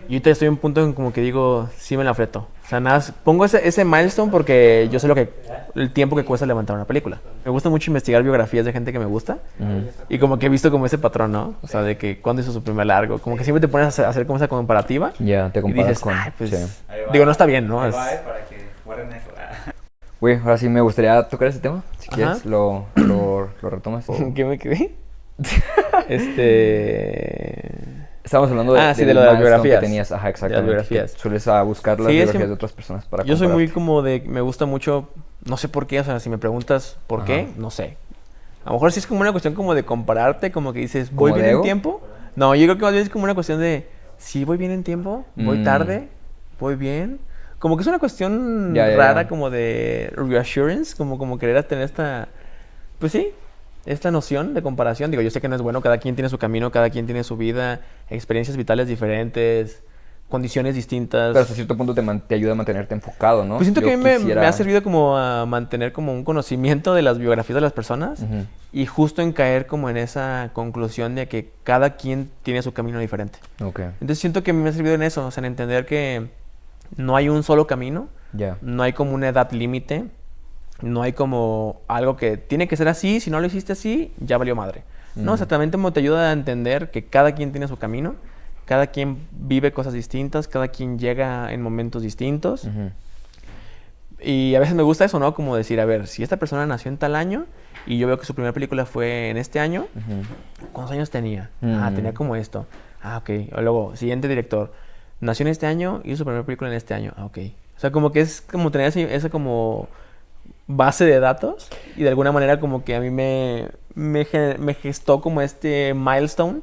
Speaker 1: Y ahorita estoy en un punto en como que digo, sí me la fleto. O sea, nada, pongo ese milestone porque yo sé el tiempo que cuesta levantar una película. Me gusta mucho investigar biografías de gente que me gusta. Y como que he visto como ese patrón, ¿no? O sea, de que cuándo hizo su primer largo. Como que siempre te pones a hacer como esa comparativa.
Speaker 2: Ya, te
Speaker 1: Y
Speaker 2: comparas
Speaker 1: dices,
Speaker 2: con...
Speaker 1: ay, pues...
Speaker 2: sí.
Speaker 1: Digo, no está bien, ¿no?
Speaker 3: Ahí va, para que guarden eso.
Speaker 2: Güey, ahora sí me gustaría tocar ese tema. Si quieres, lo retomas.
Speaker 1: ¿En qué me quedé?
Speaker 2: Estábamos hablando de,
Speaker 1: sí, de lo de las
Speaker 2: milestone
Speaker 1: biografías.
Speaker 2: que tenías. Ajá, exactamente.
Speaker 1: De las biografías.
Speaker 2: Que sueles buscar las
Speaker 1: Sí, es
Speaker 2: biografías
Speaker 1: que
Speaker 2: de otras personas para
Speaker 1: yo soy muy
Speaker 2: compararte.
Speaker 1: como de... Me gusta mucho... No sé por qué, o sea, si me preguntas por qué, no sé. A lo mejor sí es como una cuestión como de compararte, como que dices, ¿voy
Speaker 2: ¿Como
Speaker 1: bien
Speaker 2: de
Speaker 1: en
Speaker 2: ego?
Speaker 1: tiempo? No, yo creo que más bien es como una cuestión de... ¿Sí voy bien en tiempo? ¿Voy tarde? ¿Voy bien? Como que es una cuestión rara, como de reassurance, como querer tener esta... Pues sí, esta noción de comparación. Digo, yo sé que no es bueno, cada quien tiene su camino, cada quien tiene su vida, experiencias vitales diferentes, condiciones distintas.
Speaker 2: Pero hasta cierto punto te ayuda a mantenerte enfocado, ¿no?
Speaker 1: Pues siento que a mí me
Speaker 2: quisiera-
Speaker 1: ha servido como a mantener como un conocimiento de las biografías de las personas y justo en caer como en esa conclusión de que cada quien tiene su camino diferente.
Speaker 2: Ok,
Speaker 1: Entonces siento que a mí me ha servido en eso, o sea, en entender que no hay un solo camino,
Speaker 2: ya.
Speaker 1: no hay como una edad límite, no hay como algo que tiene que ser así, si no lo hiciste así, ya valió madre. No, exactamente como te ayuda a entender que cada quien tiene su camino, cada quien vive cosas distintas, cada quien llega en momentos distintos. Y a veces me gusta eso, ¿no? Como decir, a ver, si esta persona nació en tal año y yo veo que su primera película fue en este año, ¿cuántos años tenía? Ah, tenía como esto. Ah, ok. O luego, siguiente director, nació en este año y hizo su primera película en este año. Ah, ok. O sea, como que es como tener esa como base de datos y de alguna manera como que a mí me gestó como este milestone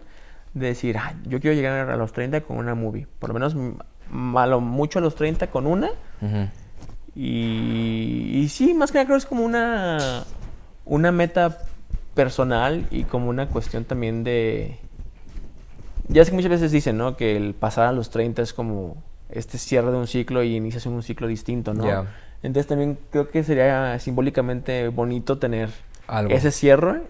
Speaker 1: de decir, ah, yo quiero llegar a los 30 con una movie. Por lo menos mucho a los 30 con una. Y sí, más que nada creo que es como una meta personal y como una cuestión también de... Ya sé que muchas veces dicen, ¿no? Que el pasar a los 30 es como este cierre de un ciclo y inicias un ciclo distinto, ¿no?
Speaker 2: Ya.
Speaker 1: Entonces también creo que sería simbólicamente bonito tener
Speaker 2: Algo.
Speaker 1: ese cierre,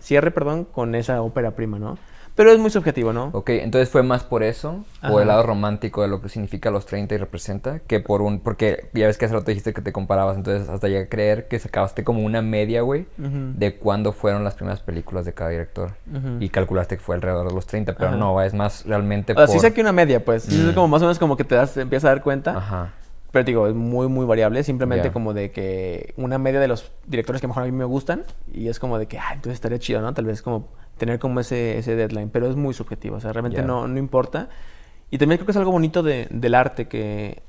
Speaker 1: con esa ópera prima, ¿no? Pero es muy subjetivo, ¿no?
Speaker 2: Ok, entonces fue más por eso, o
Speaker 1: Ajá.
Speaker 2: el lado romántico de lo que significa los 30 y representa, que porque ya ves que hace rato dijiste que te comparabas, entonces hasta llegué a creer que sacaste como una media, güey, de cuándo fueron las primeras películas de cada director, y calculaste que fue alrededor de los 30, pero
Speaker 1: Ajá.
Speaker 2: no, es más realmente
Speaker 1: O sea,
Speaker 2: por...
Speaker 1: sí saqué una media, pues. Sí, es como más o menos como que te empiezas a dar cuenta.
Speaker 2: Ajá.
Speaker 1: Pero digo, es muy, muy variable. Simplemente
Speaker 2: Ya.
Speaker 1: como de que una media de los directores que mejor a mí me gustan. Y es como de que, entonces estaría chido, ¿no? Tal vez como tener como ese deadline. Pero es muy subjetivo. O sea, realmente
Speaker 2: Ya.
Speaker 1: no importa. Y también creo que es algo bonito del arte que...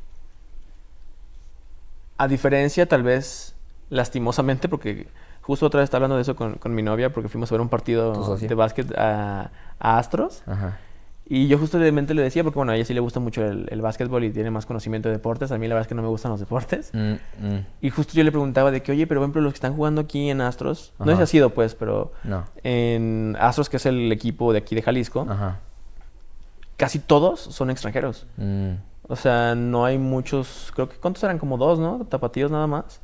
Speaker 1: A diferencia, tal vez, lastimosamente, porque justo otra vez estaba hablando de eso con mi novia, porque fuimos a ver un
Speaker 2: ¿Tu
Speaker 1: partido
Speaker 2: socia?
Speaker 1: de básquet a Astros.
Speaker 2: Ajá.
Speaker 1: Y yo justamente le decía, porque bueno, a ella sí le gusta mucho el básquetbol y tiene más conocimiento de deportes. A mí la verdad es que no me gustan los deportes. Y justo yo le preguntaba de que, oye, pero por ejemplo, los que están jugando aquí en Astros, no sé si ha sido pues, pero
Speaker 2: No.
Speaker 1: en Astros, que es el equipo de aquí de Jalisco,
Speaker 2: Ajá.
Speaker 1: casi todos son extranjeros. O sea, no hay muchos, creo que, ¿cuántos eran? Como dos, ¿no? Tapatíos nada más.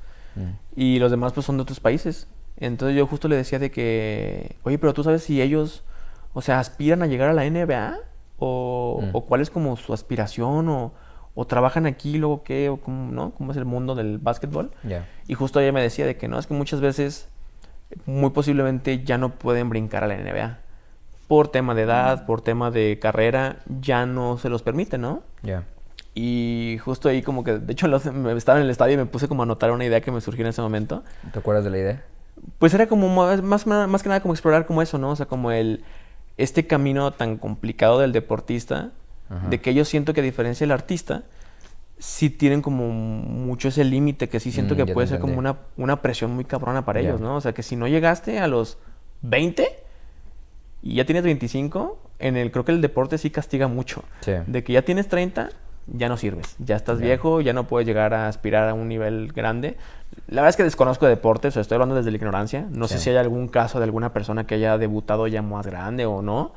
Speaker 1: Y los demás pues son de otros países. Entonces yo justo le decía de que, oye, pero tú sabes si ellos O sea, ¿aspiran a llegar a la NBA? ¿O cuál es como su aspiración? ¿O trabajan aquí, luego qué? ¿O cómo, no? ¿Cómo es el mundo del básquetbol?
Speaker 2: Ya.
Speaker 1: Y justo ella me decía de que no, es que muchas veces, muy posiblemente ya no pueden brincar a la NBA. Por tema de edad, por tema de carrera, ya no se los permite, ¿no?
Speaker 2: Ya.
Speaker 1: Y justo ahí como que, de hecho, estaba en el estadio y me puse como a anotar una idea que me surgió en ese momento.
Speaker 2: ¿Te acuerdas de la idea?
Speaker 1: Pues era como más que nada como explorar como eso, ¿no? O sea, como este camino tan complicado del deportista,
Speaker 2: Ajá.
Speaker 1: de que yo siento que a diferencia del artista, sí tienen como mucho ese límite, que sí siento que
Speaker 2: Ya te
Speaker 1: puede ser como
Speaker 2: entendí.
Speaker 1: una presión muy cabrona para
Speaker 2: Ya.
Speaker 1: ellos, ¿no? O sea, que si no llegaste a los 20 y ya tienes 25, creo que el deporte sí castiga mucho.
Speaker 2: Sí.
Speaker 1: De que ya tienes 30, ya no sirves. Ya estás
Speaker 2: Ya.
Speaker 1: viejo, ya no puedes llegar a aspirar a un nivel grande. La verdad es que desconozco de deportes, o sea, estoy hablando desde la ignorancia. No sé
Speaker 2: Sí.
Speaker 1: si hay algún caso de alguna persona que haya debutado ya más grande o no.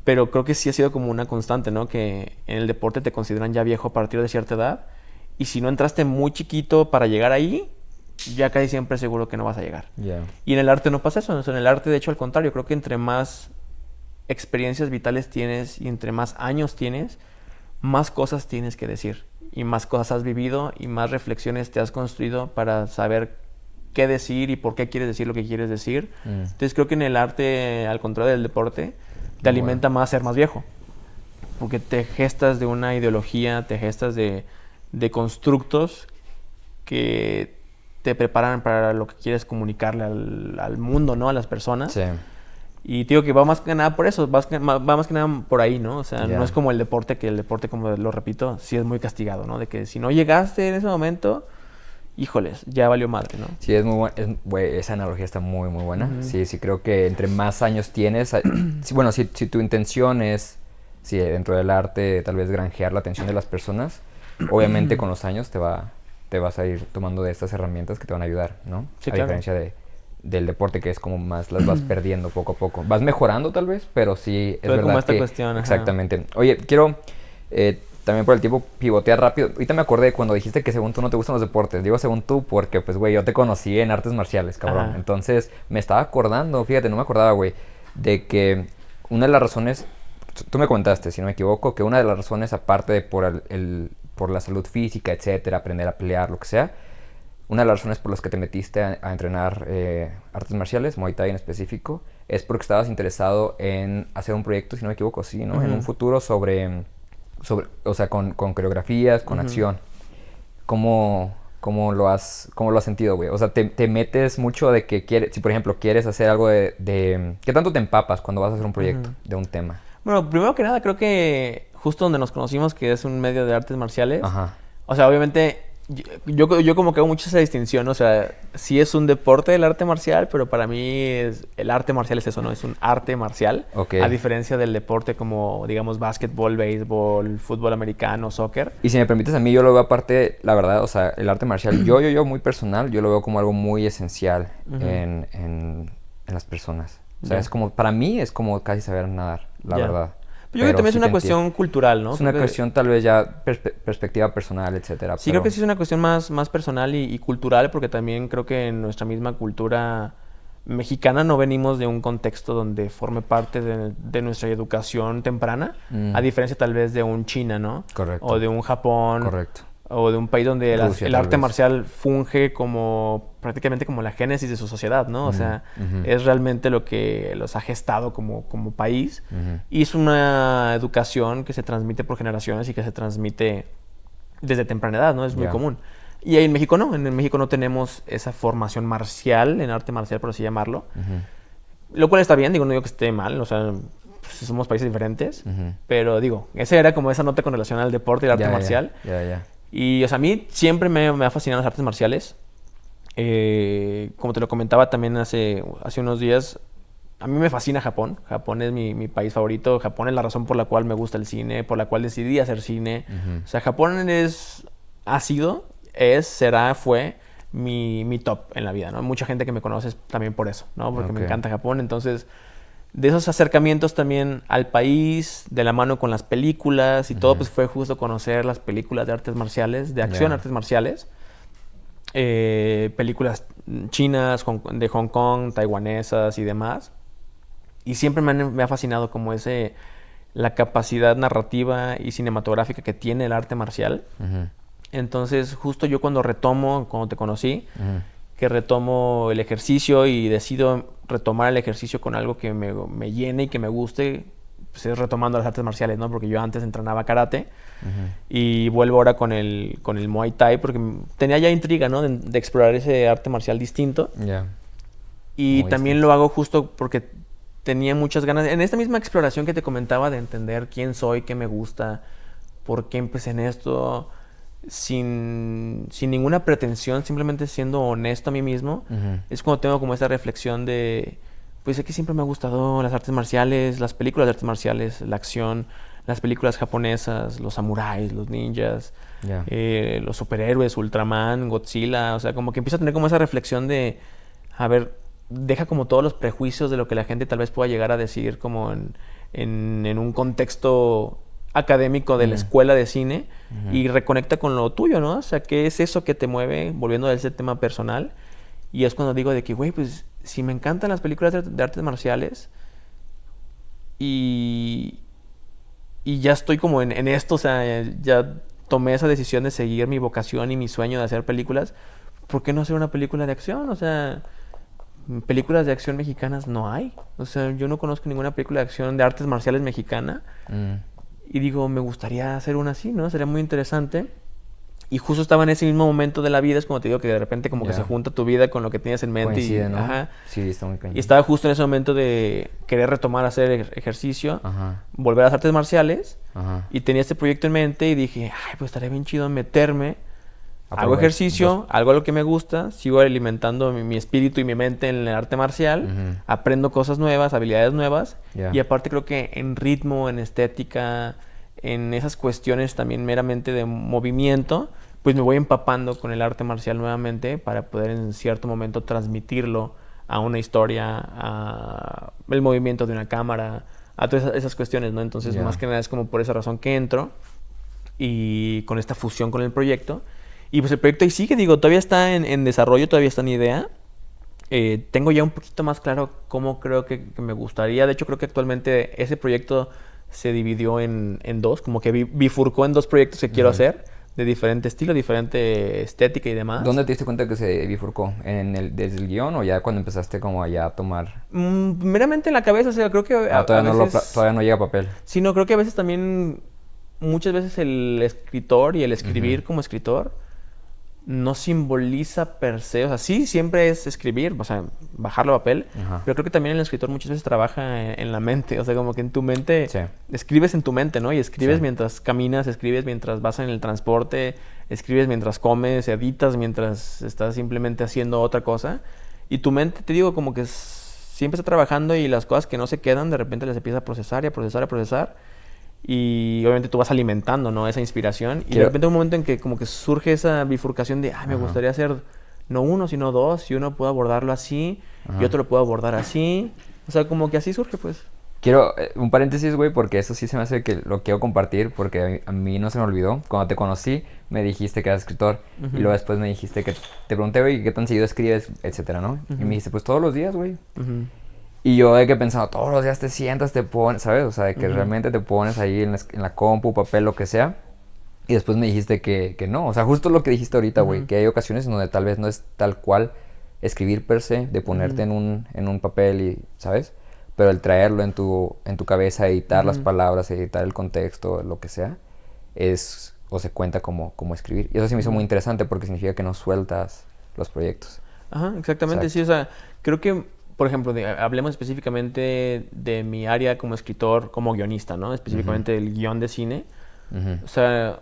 Speaker 1: Pero creo que sí ha sido como una constante, ¿no? Que en el deporte te consideran ya viejo a partir de cierta edad. Y si no entraste muy chiquito para llegar ahí, ya casi siempre seguro que no vas a llegar.
Speaker 2: Ya.
Speaker 1: Y en el arte no pasa eso. O sea, en el arte, de hecho, al contrario. Creo que entre más experiencias vitales tienes y entre más años tienes, más cosas tienes que decir. Y más cosas has vivido y más reflexiones te has construido para saber qué decir y por qué quieres decir lo que quieres decir. Entonces creo que en el arte, al contrario del deporte, te alimenta más ser más viejo. Porque te gestas de una ideología, te gestas de constructos que te preparan para lo que quieres comunicarle al mundo, ¿no? A las personas.
Speaker 2: Sí.
Speaker 1: Y te digo que va más que nada por eso, va más que nada por ahí, ¿no? O sea,
Speaker 2: Ya.
Speaker 1: no es como el deporte, que el deporte, como lo repito, sí es muy castigado, ¿no? De que si no llegaste en ese momento, híjoles, ya valió madre, ¿no?
Speaker 2: Sí, es muy buena. Güey, esa analogía está muy, muy buena.
Speaker 1: Ujú.
Speaker 2: Sí, sí, creo que entre más años tienes... bueno, si tu intención es, sí, dentro del arte, tal vez granjear la atención de las personas, obviamente con los años te vas a ir tomando de estas herramientas que te van a ayudar, ¿no?
Speaker 1: Sí,
Speaker 2: a
Speaker 1: claro.
Speaker 2: diferencia del deporte, que es como más las vas perdiendo poco a poco. Vas mejorando tal vez, pero sí es
Speaker 1: Pero
Speaker 2: verdad
Speaker 1: como esta
Speaker 2: que...
Speaker 1: cuestión, ajá.
Speaker 2: Exactamente. Oye, quiero... también por el tiempo pivotear rápido. Ahorita me acordé cuando dijiste que según tú no te gustan los deportes. Digo según tú porque, pues, güey, yo te conocí en artes marciales, cabrón.
Speaker 1: Ajá.
Speaker 2: Entonces, me estaba acordando, fíjate, no me acordaba, güey, de que una de las razones... Tú me comentaste, si no me equivoco, que una de las razones, aparte de por la salud física, etcétera, aprender a pelear, lo que sea, una de las razones por las que te metiste a entrenar artes marciales, Muay Thai en específico, es porque estabas interesado en hacer un proyecto, si no me equivoco, sí, ¿no? En un futuro sobre o sea, con coreografías, con acción. ¿Cómo lo has sentido, güey? O sea, te metes mucho de que quieres, si por ejemplo quieres hacer algo de ¿qué tanto te empapas cuando vas a hacer un proyecto de un tema?
Speaker 1: Bueno, primero que nada, creo que justo donde nos conocimos, que es un medio de artes marciales,
Speaker 2: Ajá.
Speaker 1: o sea, obviamente, yo como que hago mucho esa distinción, ¿no? O sea, sí es un deporte el arte marcial, pero para mí el arte marcial es eso, ¿no? Es un arte marcial.
Speaker 2: Ok.
Speaker 1: A diferencia del deporte como, digamos, básquetbol, béisbol, fútbol americano, soccer.
Speaker 2: Y si me permites, a mí yo lo veo aparte, la verdad, o sea, el arte marcial, yo muy personal, yo lo veo como algo muy esencial en las personas. O sea,
Speaker 1: Ya.
Speaker 2: es como, para mí es como casi saber nadar, la
Speaker 1: Ya.
Speaker 2: verdad.
Speaker 1: Pero yo creo que también
Speaker 2: sí
Speaker 1: es una
Speaker 2: te
Speaker 1: cuestión
Speaker 2: entiendo.
Speaker 1: cultural, ¿no?
Speaker 2: Es una
Speaker 1: Creo que-
Speaker 2: cuestión tal vez ya perspectiva personal, etcétera.
Speaker 1: Sí, creo que sí es una cuestión más personal y cultural, porque también creo que en nuestra misma cultura mexicana no venimos de un contexto donde forme parte de nuestra educación temprana, a diferencia tal vez de un China, ¿no?
Speaker 2: Correcto.
Speaker 1: O de un Japón.
Speaker 2: Correcto.
Speaker 1: O de un país donde
Speaker 2: Rusia,
Speaker 1: el
Speaker 2: tal
Speaker 1: arte
Speaker 2: vez.
Speaker 1: marcial funge como prácticamente como la génesis de su sociedad, ¿no? O sea,
Speaker 2: ujú.
Speaker 1: es realmente lo que los ha gestado como país.
Speaker 2: Ujú.
Speaker 1: Y es una educación que se transmite por generaciones y que se transmite desde temprana edad, ¿no? Es muy
Speaker 2: Ya.
Speaker 1: común. Y ahí en México no. En México no tenemos esa formación marcial, en arte marcial, por así llamarlo. Lo cual está bien, digo, no digo que esté mal, o sea, pues, somos países diferentes. Pero digo, esa era como esa nota con relación al deporte y al arte
Speaker 2: Ya,
Speaker 1: marcial.
Speaker 2: Ya.
Speaker 1: Y, o sea, a mí siempre me ha fascinado las artes marciales. Como te lo comentaba también hace unos días, a mí me fascina Japón. Japón es mi país favorito. Japón es la razón por la cual me gusta el cine, por la cual decidí hacer cine. O sea, Japón fue mi top en la vida, ¿no? Mucha gente que me conoce también por eso, ¿no? Porque me
Speaker 2: Ok.
Speaker 1: encanta Japón. Entonces, de esos acercamientos también al país, de la mano con las películas y todo, pues fue justo conocer las películas de artes marciales, de acción,
Speaker 2: Ya.
Speaker 1: artes marciales. Películas chinas, de Hong Kong, taiwanesas y demás. Y siempre me ha fascinado como la capacidad narrativa y cinematográfica que tiene el arte marcial. Entonces, justo yo cuando te conocí, que retomo el ejercicio y decido retomar el ejercicio con algo que me llene y que me guste, pues es retomando las artes marciales, ¿no? Porque yo antes entrenaba karate y vuelvo ahora con el Muay Thai porque tenía ya intriga, ¿no? De explorar ese arte marcial distinto. Y muy también distinto. Lo hago justo porque tenía muchas ganas, en esta misma exploración que te comentaba, de entender quién soy, qué me gusta, por qué empecé en esto, sin ninguna pretensión, simplemente siendo honesto a mí mismo. Es cuando tengo como esta reflexión de, pues es que siempre me ha gustado las artes marciales, las películas de artes marciales, la acción, las películas japonesas, los samuráis, los ninjas, los superhéroes, Ultraman, Godzilla, o sea, como que empiezo a tener como esa reflexión de, a ver, deja como todos los prejuicios de lo que la gente tal vez pueda llegar a decir como en un contexto académico de la escuela de cine y reconecta con lo tuyo, ¿no? O sea, ¿qué es eso que te mueve? Volviendo a ese tema personal. Y es cuando digo de que, güey, pues si me encantan las películas de artes marciales y ya estoy como en esto, o sea, ya tomé esa decisión de seguir mi vocación y mi sueño de hacer películas, ¿por qué no hacer una película de acción? O sea, películas de acción mexicanas no hay. O sea, yo no conozco ninguna película de acción de artes marciales mexicana. Y digo, me gustaría hacer una así, ¿no? Sería muy interesante. Y justo estaba en ese mismo momento de la vida, es como te digo, que de repente como que se junta tu vida con lo que tienes en mente.
Speaker 2: Coincide, ¿no?
Speaker 1: Ajá.
Speaker 2: Sí, está muy cañón.
Speaker 1: Y estaba justo en ese momento de querer retomar a hacer ejercicio, volver a las artes marciales. Y tenía este proyecto en mente y dije, ay, pues estaría bien chido meterme. Hago ejercicio, algo a lo que me gusta, sigo alimentando mi espíritu y mi mente en el arte marcial, aprendo cosas nuevas, habilidades nuevas, y aparte creo que en ritmo, en estética, en esas cuestiones también meramente de movimiento, pues me voy empapando con el arte marcial nuevamente para poder en cierto momento transmitirlo a una historia, a el movimiento de una cámara, a todas esas cuestiones, ¿no? Entonces, más que nada es como por esa razón que entro y con esta fusión con el proyecto. Y pues el proyecto ahí sigue, digo, todavía está en desarrollo, todavía está en idea. Tengo ya un poquito más claro cómo creo que me gustaría. De hecho, creo que actualmente ese proyecto se dividió en dos, como que bifurcó en dos proyectos que quiero hacer, de diferente estilo, diferente estética y demás.
Speaker 2: ¿Dónde te diste cuenta que se bifurcó? ¿Desde el guión o ya cuando empezaste como allá a tomar?
Speaker 1: Meramente en la cabeza, o sea, creo que
Speaker 2: todavía no llega a papel.
Speaker 1: Sí, no, creo que a veces también, muchas veces el escritor y el escribir como escritor no simboliza per se, o sea, sí, siempre es escribir, o sea, bajarlo a papel, pero creo que también el escritor muchas veces trabaja en la mente, o sea, como que en tu mente, escribes en tu mente, ¿no? Y escribes mientras caminas, escribes mientras vas en el transporte, escribes mientras comes, editas mientras estás simplemente haciendo otra cosa, y tu mente, te digo, como que siempre está trabajando y las cosas que no se quedan, de repente las empieza a procesar y a procesar, a procesar. Y obviamente tú vas alimentando, ¿no? Esa inspiración. Y de repente hay un momento en que como que surge esa bifurcación de, me gustaría hacer no uno, sino dos. Y uno puede abordarlo así, y otro lo puede abordar así. O sea, como que así surge, pues.
Speaker 2: Quiero un paréntesis, güey, porque eso sí se me hace que lo quiero compartir, porque a mí no se me olvidó. Cuando te conocí, me dijiste que eras escritor. Y luego después me dijiste que... Te pregunté, güey, ¿qué tan seguido escribes? Etcétera, ¿no? Y me dijiste, pues todos los días, güey. Y yo de que pensaba, todos los días te sientas, te pones, ¿sabes? O sea, de que realmente te pones ahí en la compu, papel, lo que sea. Y después me dijiste que no. O sea, justo lo que dijiste ahorita, güey. Que hay ocasiones en donde tal vez no es tal cual escribir per se, de ponerte en un papel y, ¿sabes? Pero el traerlo en tu cabeza, editar las palabras, editar el contexto, lo que sea, es o se cuenta como escribir. Y eso sí me hizo muy interesante porque significa que no sueltas los proyectos.
Speaker 1: Ajá, exactamente. Exacto. Sí, o sea, creo que... Por ejemplo, hablemos específicamente de mi área como escritor, como guionista, ¿no? Específicamente el guión de cine. O sea,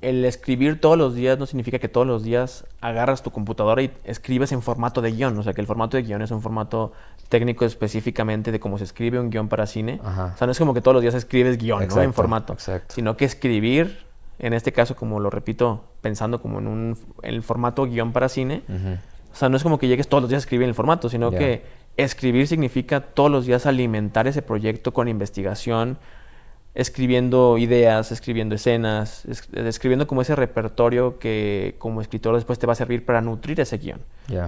Speaker 1: el escribir todos los días no significa que todos los días agarras tu computadora y escribes en formato de guión. O sea, que el formato de guión es un formato técnico específicamente de cómo se escribe un guión para cine. O sea, no es como que todos los días escribes guión, ¿no? En formato. Sino que escribir, en este caso, como lo repito, pensando como en el formato guión para cine... O sea, no es como que llegues todos los días a escribir en el formato, sino que escribir significa todos los días alimentar ese proyecto con investigación, escribiendo ideas, escribiendo escenas, escribiendo como ese repertorio que como escritor después te va a servir para nutrir ese guión.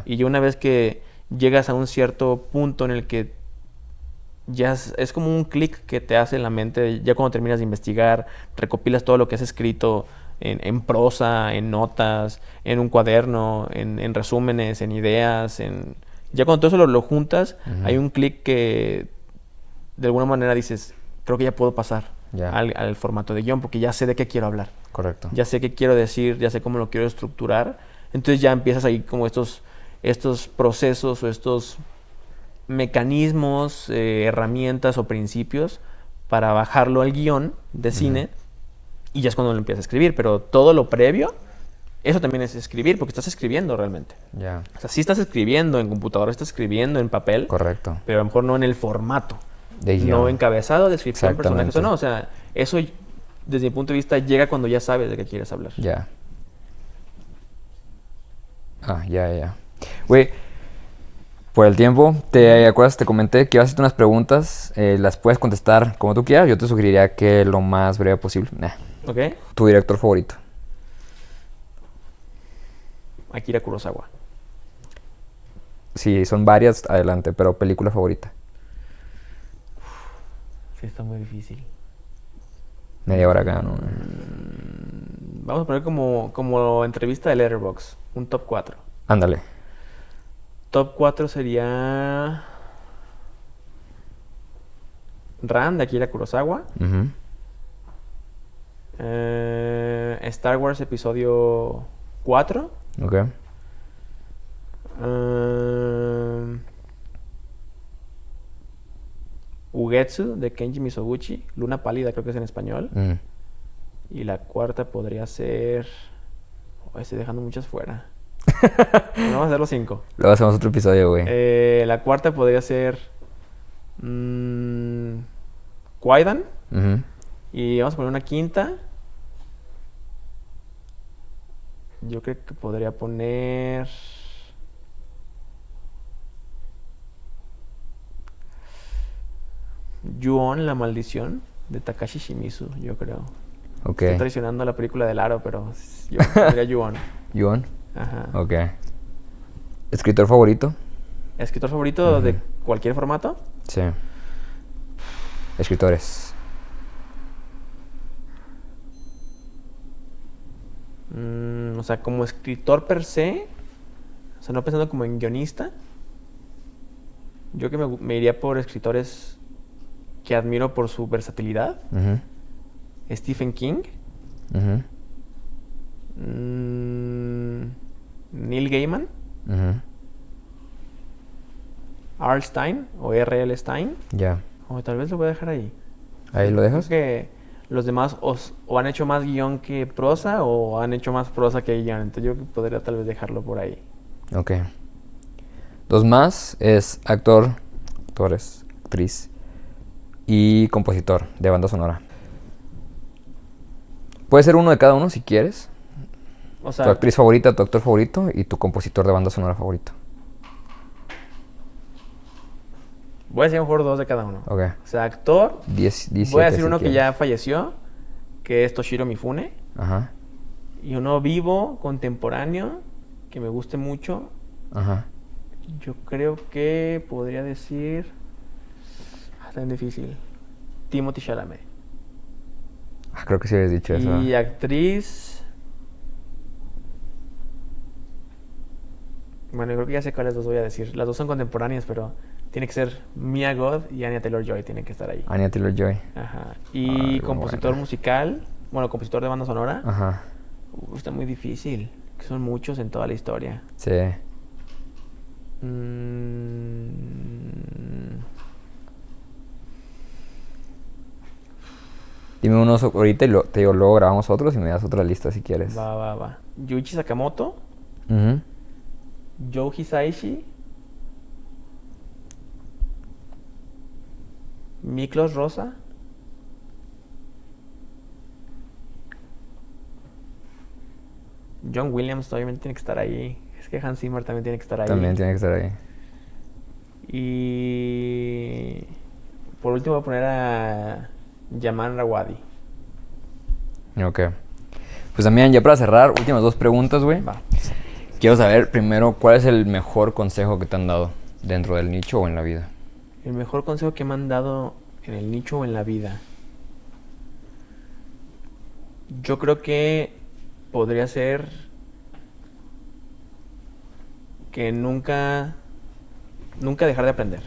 Speaker 1: Y una vez que llegas a un cierto punto en el que ya es como un clic que te hace en la mente, ya cuando terminas de investigar, recopilas todo lo que has escrito en prosa, en notas, en un cuaderno, en resúmenes, en ideas, ya cuando todo eso lo juntas, hay un clic que de alguna manera dices, creo que ya puedo pasar al formato de guión, porque ya sé de qué quiero hablar.
Speaker 2: Correcto.
Speaker 1: Ya sé qué quiero decir, ya sé cómo lo quiero estructurar. Entonces ya empiezas ahí como estos procesos o estos mecanismos, herramientas o principios para bajarlo al guión de cine, y ya es cuando lo empiezas a escribir. Pero todo lo previo, eso también es escribir, porque estás escribiendo realmente.
Speaker 2: Ya.
Speaker 1: O sea, sí estás escribiendo en computadora, estás escribiendo en papel.
Speaker 2: Correcto.
Speaker 1: Pero a lo mejor no en el formato.
Speaker 2: De guión.
Speaker 1: No encabezado, descripción,
Speaker 2: Exactamente.
Speaker 1: personajes o no. O sea, eso desde mi punto de vista llega cuando ya sabes de qué quieres hablar.
Speaker 2: Ya. Ya. Güey, por el tiempo, ¿te acuerdas? Te comenté que iba a hacerte unas preguntas. Las puedes contestar como tú quieras. Yo te sugeriría que lo más breve posible.
Speaker 1: ¿Ok?
Speaker 2: ¿Tu director favorito?
Speaker 1: Akira Kurosawa.
Speaker 2: Sí, son varias, adelante, pero película favorita.
Speaker 1: Sí, está muy difícil.
Speaker 2: Media hora acá, ¿no?
Speaker 1: Vamos a poner como entrevista de Letterboxd, un top 4.
Speaker 2: Ándale.
Speaker 1: Top 4 sería Ran, de Akira Kurosawa.
Speaker 2: Ujú.
Speaker 1: Star Wars Episodio 4.
Speaker 2: Ok.
Speaker 1: Ugetsu, de Kenji Mizoguchi. Luna Pálida, creo que es en español.
Speaker 2: Mm.
Speaker 1: Y la cuarta podría ser... estoy dejando muchas fuera. Vamos a hacer los 5.
Speaker 2: Luego hacemos otro episodio, güey.
Speaker 1: La cuarta podría ser... Kwaidan.
Speaker 2: Ujú.
Speaker 1: Y vamos a poner una quinta. Yo creo que podría poner... Ju-On, la maldición, de Takashi Shimizu, yo creo.
Speaker 2: Ok.
Speaker 1: Estoy traicionando la película del aro, pero yo pondría Ju-On.
Speaker 2: ¿Yuon?
Speaker 1: Ajá.
Speaker 2: Ok. ¿Escritor favorito?
Speaker 1: ¿Escritor favorito de cualquier formato?
Speaker 2: Sí. Escritores.
Speaker 1: O sea, como escritor per se, o sea, no pensando como en guionista, yo que me iría por escritores que admiro por su versatilidad.
Speaker 2: Ujú.
Speaker 1: Stephen King,
Speaker 2: Ujú.
Speaker 1: Neil Gaiman,
Speaker 2: Ujú.
Speaker 1: R. Stein o R.L. Stein,
Speaker 2: Ya.
Speaker 1: o tal vez lo voy a dejar ahí.
Speaker 2: ¿Ahí lo dejas?
Speaker 1: Creo que los demás o han hecho más guión que prosa o han hecho más prosa que guión. Entonces yo podría tal vez dejarlo por ahí.
Speaker 2: Ok. Dos más es actor, actriz y compositor de banda sonora. Puede ser uno de cada uno si quieres.
Speaker 1: O
Speaker 2: Tu
Speaker 1: sea,
Speaker 2: actriz favorita, tu actor favorito y tu compositor de banda sonora favorito.
Speaker 1: voy a decir mejor 2 de cada uno.
Speaker 2: Ok.
Speaker 1: O sea, actor,
Speaker 2: 17
Speaker 1: voy a decir
Speaker 2: si
Speaker 1: uno que
Speaker 2: quieres.
Speaker 1: ya falleció, que es Toshiro Mifune.
Speaker 2: Ajá.
Speaker 1: Y uno vivo, contemporáneo, que me guste mucho.
Speaker 2: Ajá.
Speaker 1: Yo creo que podría decir... Está bien difícil. Timothée Chalamet.
Speaker 2: Creo que sí habías dicho eso.
Speaker 1: Y actriz... Bueno, yo creo que ya sé cuáles dos voy a decir. Las dos son contemporáneas, pero tiene que ser Mia Goth y Anya Taylor-Joy. Tienen que estar ahí.
Speaker 2: Anya Taylor-Joy.
Speaker 1: Ajá. Y
Speaker 2: muy
Speaker 1: compositor
Speaker 2: buena.
Speaker 1: musical... Bueno, compositor de banda sonora.
Speaker 2: Ajá.
Speaker 1: Está muy difícil. Que son muchos en toda la historia.
Speaker 2: Sí. Dime unos ahorita y te digo, luego grabamos otros y me das otra lista si quieres.
Speaker 1: Va. Yuichi Sakamoto,
Speaker 2: Ujú.
Speaker 1: Joe Hisaishi, Miklos Rosa, John Williams obviamente tiene que estar ahí. Es que Hans Zimmer también tiene que estar ahí.
Speaker 2: También tiene que estar ahí.
Speaker 1: Y por último voy a poner a Yaman Rawadi.
Speaker 2: Ok. Pues también, ya para cerrar, últimas dos preguntas, güey.
Speaker 1: Va.
Speaker 2: Quiero saber primero cuál es el mejor consejo que te han dado dentro del nicho o en la vida.
Speaker 1: El mejor consejo que me han dado en el nicho o en la vida. Yo creo que podría ser que nunca dejar de aprender.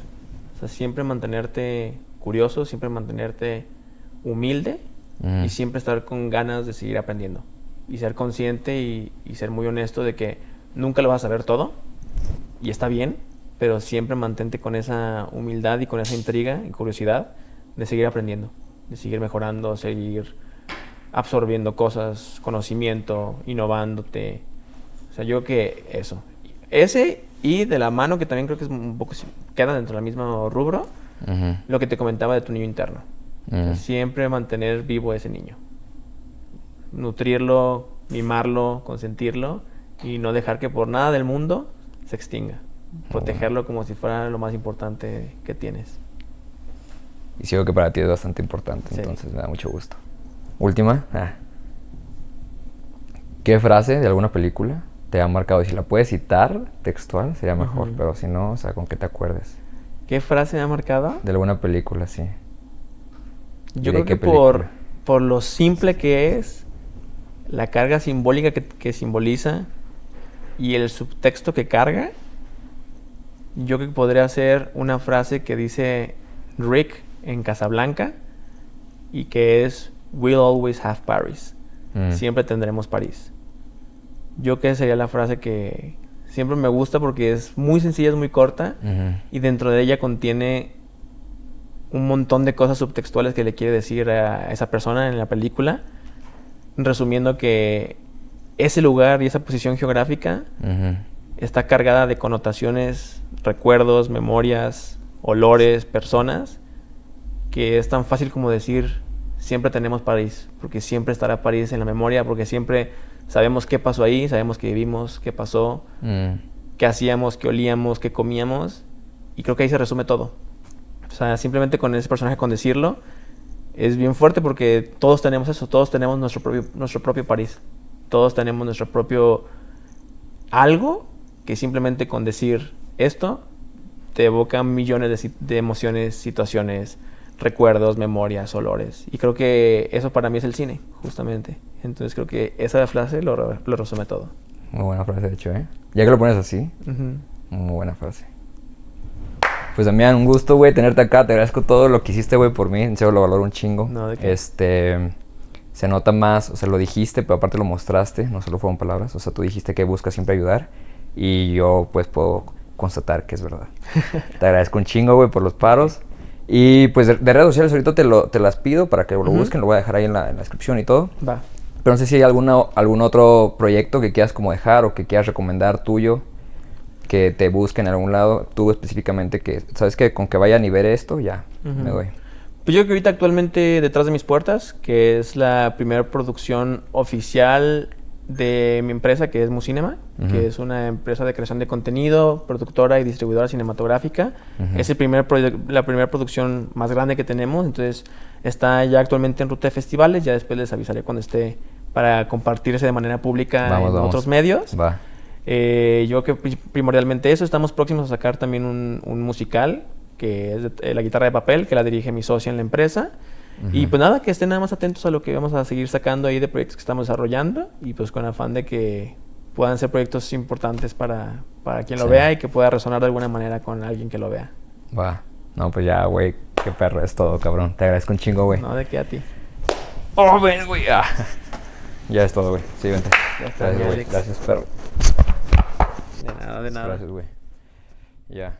Speaker 1: O sea, siempre mantenerte curioso, siempre mantenerte humilde y siempre estar con ganas de seguir aprendiendo. Y ser consciente y ser muy honesto de que nunca lo vas a saber todo y está bien, pero siempre mantente con esa humildad y con esa intriga y curiosidad de seguir aprendiendo, de seguir mejorando, seguir absorbiendo cosas, conocimiento, innovándote. O sea, yo creo que eso. Ese y de la mano, que también creo que es un poco queda dentro del mismo rubro, lo que te comentaba de tu niño interno. O sea, siempre mantener vivo ese niño. Nutrirlo, mimarlo, consentirlo y no dejar que por nada del mundo se extinga. Protegerlo como si fuera lo más importante que tienes.
Speaker 2: Y sigo que para ti es bastante importante,
Speaker 1: Sí.
Speaker 2: entonces me da mucho gusto. Última. ¿Qué frase de alguna película te ha marcado? Y si la puedes citar textual, sería mejor, pero si no, o sea, con que te acuerdes.
Speaker 1: ¿Qué frase me ha marcado?
Speaker 2: De alguna película, sí.
Speaker 1: Yo
Speaker 2: ¿De
Speaker 1: creo
Speaker 2: qué
Speaker 1: que por lo simple que es, la carga simbólica que simboliza y el subtexto que carga, yo creo que podría ser una frase que dice Rick en Casablanca y que es "We'll always have Paris". Siempre tendremos París. Yo creo que sería la frase que siempre me gusta porque es muy sencilla, es muy corta y dentro de ella contiene un montón de cosas subtextuales que le quiere decir a esa persona en la película, resumiendo que ese lugar y esa posición geográfica está cargada de connotaciones, recuerdos, memorias, olores, personas, que es tan fácil como decir siempre tenemos París, porque siempre estará París en la memoria, porque siempre sabemos qué pasó ahí, sabemos qué vivimos, qué pasó, qué hacíamos, qué olíamos, qué comíamos, y creo que ahí se resume todo. O sea, simplemente con ese personaje, con decirlo, es bien fuerte porque todos tenemos eso, todos tenemos nuestro propio París, todos tenemos nuestro propio algo que simplemente con decir esto te evoca millones de emociones, situaciones, recuerdos, memorias, olores. Y creo que eso para mí es el cine, justamente. Entonces creo que esa frase lo resume todo.
Speaker 2: Muy buena frase, de hecho, ¿eh? Ya que lo pones así, muy buena frase. Pues Damián, un gusto, güey, tenerte acá. Te agradezco todo lo que hiciste, güey, por mí. En serio, lo valoro un chingo.
Speaker 1: No, ¿de qué?
Speaker 2: Se nota más, o sea, lo dijiste, pero aparte lo mostraste, no solo fueron palabras. O sea, tú dijiste que buscas siempre ayudar y yo, pues, puedo constatar que es verdad. Te agradezco un chingo, güey, por los paros. Y, pues, de redes sociales ahorita te las pido para que lo busquen. Lo voy a dejar ahí en la descripción y todo.
Speaker 1: Va.
Speaker 2: Pero no sé si hay algún otro proyecto que quieras como dejar o que quieras recomendar tuyo, que te busquen en algún lado, tú específicamente, que sabes que con que vayan y ver esto, ya me doy.
Speaker 1: Pues yo creo que ahorita actualmente Detrás de mis puertas, que es la primera producción oficial de mi empresa, que es Mucinema, que es una empresa de creación de contenido, productora y distribuidora cinematográfica. Es la primera producción más grande que tenemos, entonces está ya actualmente en ruta de festivales, ya después les avisaré cuando esté para compartirse de manera pública en otros medios.
Speaker 2: Va.
Speaker 1: Yo creo que primordialmente eso. Estamos próximos a sacar también un musical, que es La guitarra de papel, que la dirige mi socia en la empresa. Y pues nada, que estén nada más atentos a lo que vamos a seguir sacando ahí de proyectos que estamos desarrollando y pues con afán de que puedan ser proyectos importantes para quien lo vea y que pueda resonar de alguna manera con alguien que lo vea.
Speaker 2: Va. No, pues ya, güey, qué perro es todo, cabrón. Te agradezco un chingo, güey.
Speaker 1: No, de qué a ti.
Speaker 2: Oh, ven, güey. Ya es todo, güey. Sí, vente.
Speaker 1: Ya está,
Speaker 2: Gracias, güey.
Speaker 1: Alex.
Speaker 2: Gracias, perro.
Speaker 1: De nada, de nada.
Speaker 2: Gracias, güey. Ya.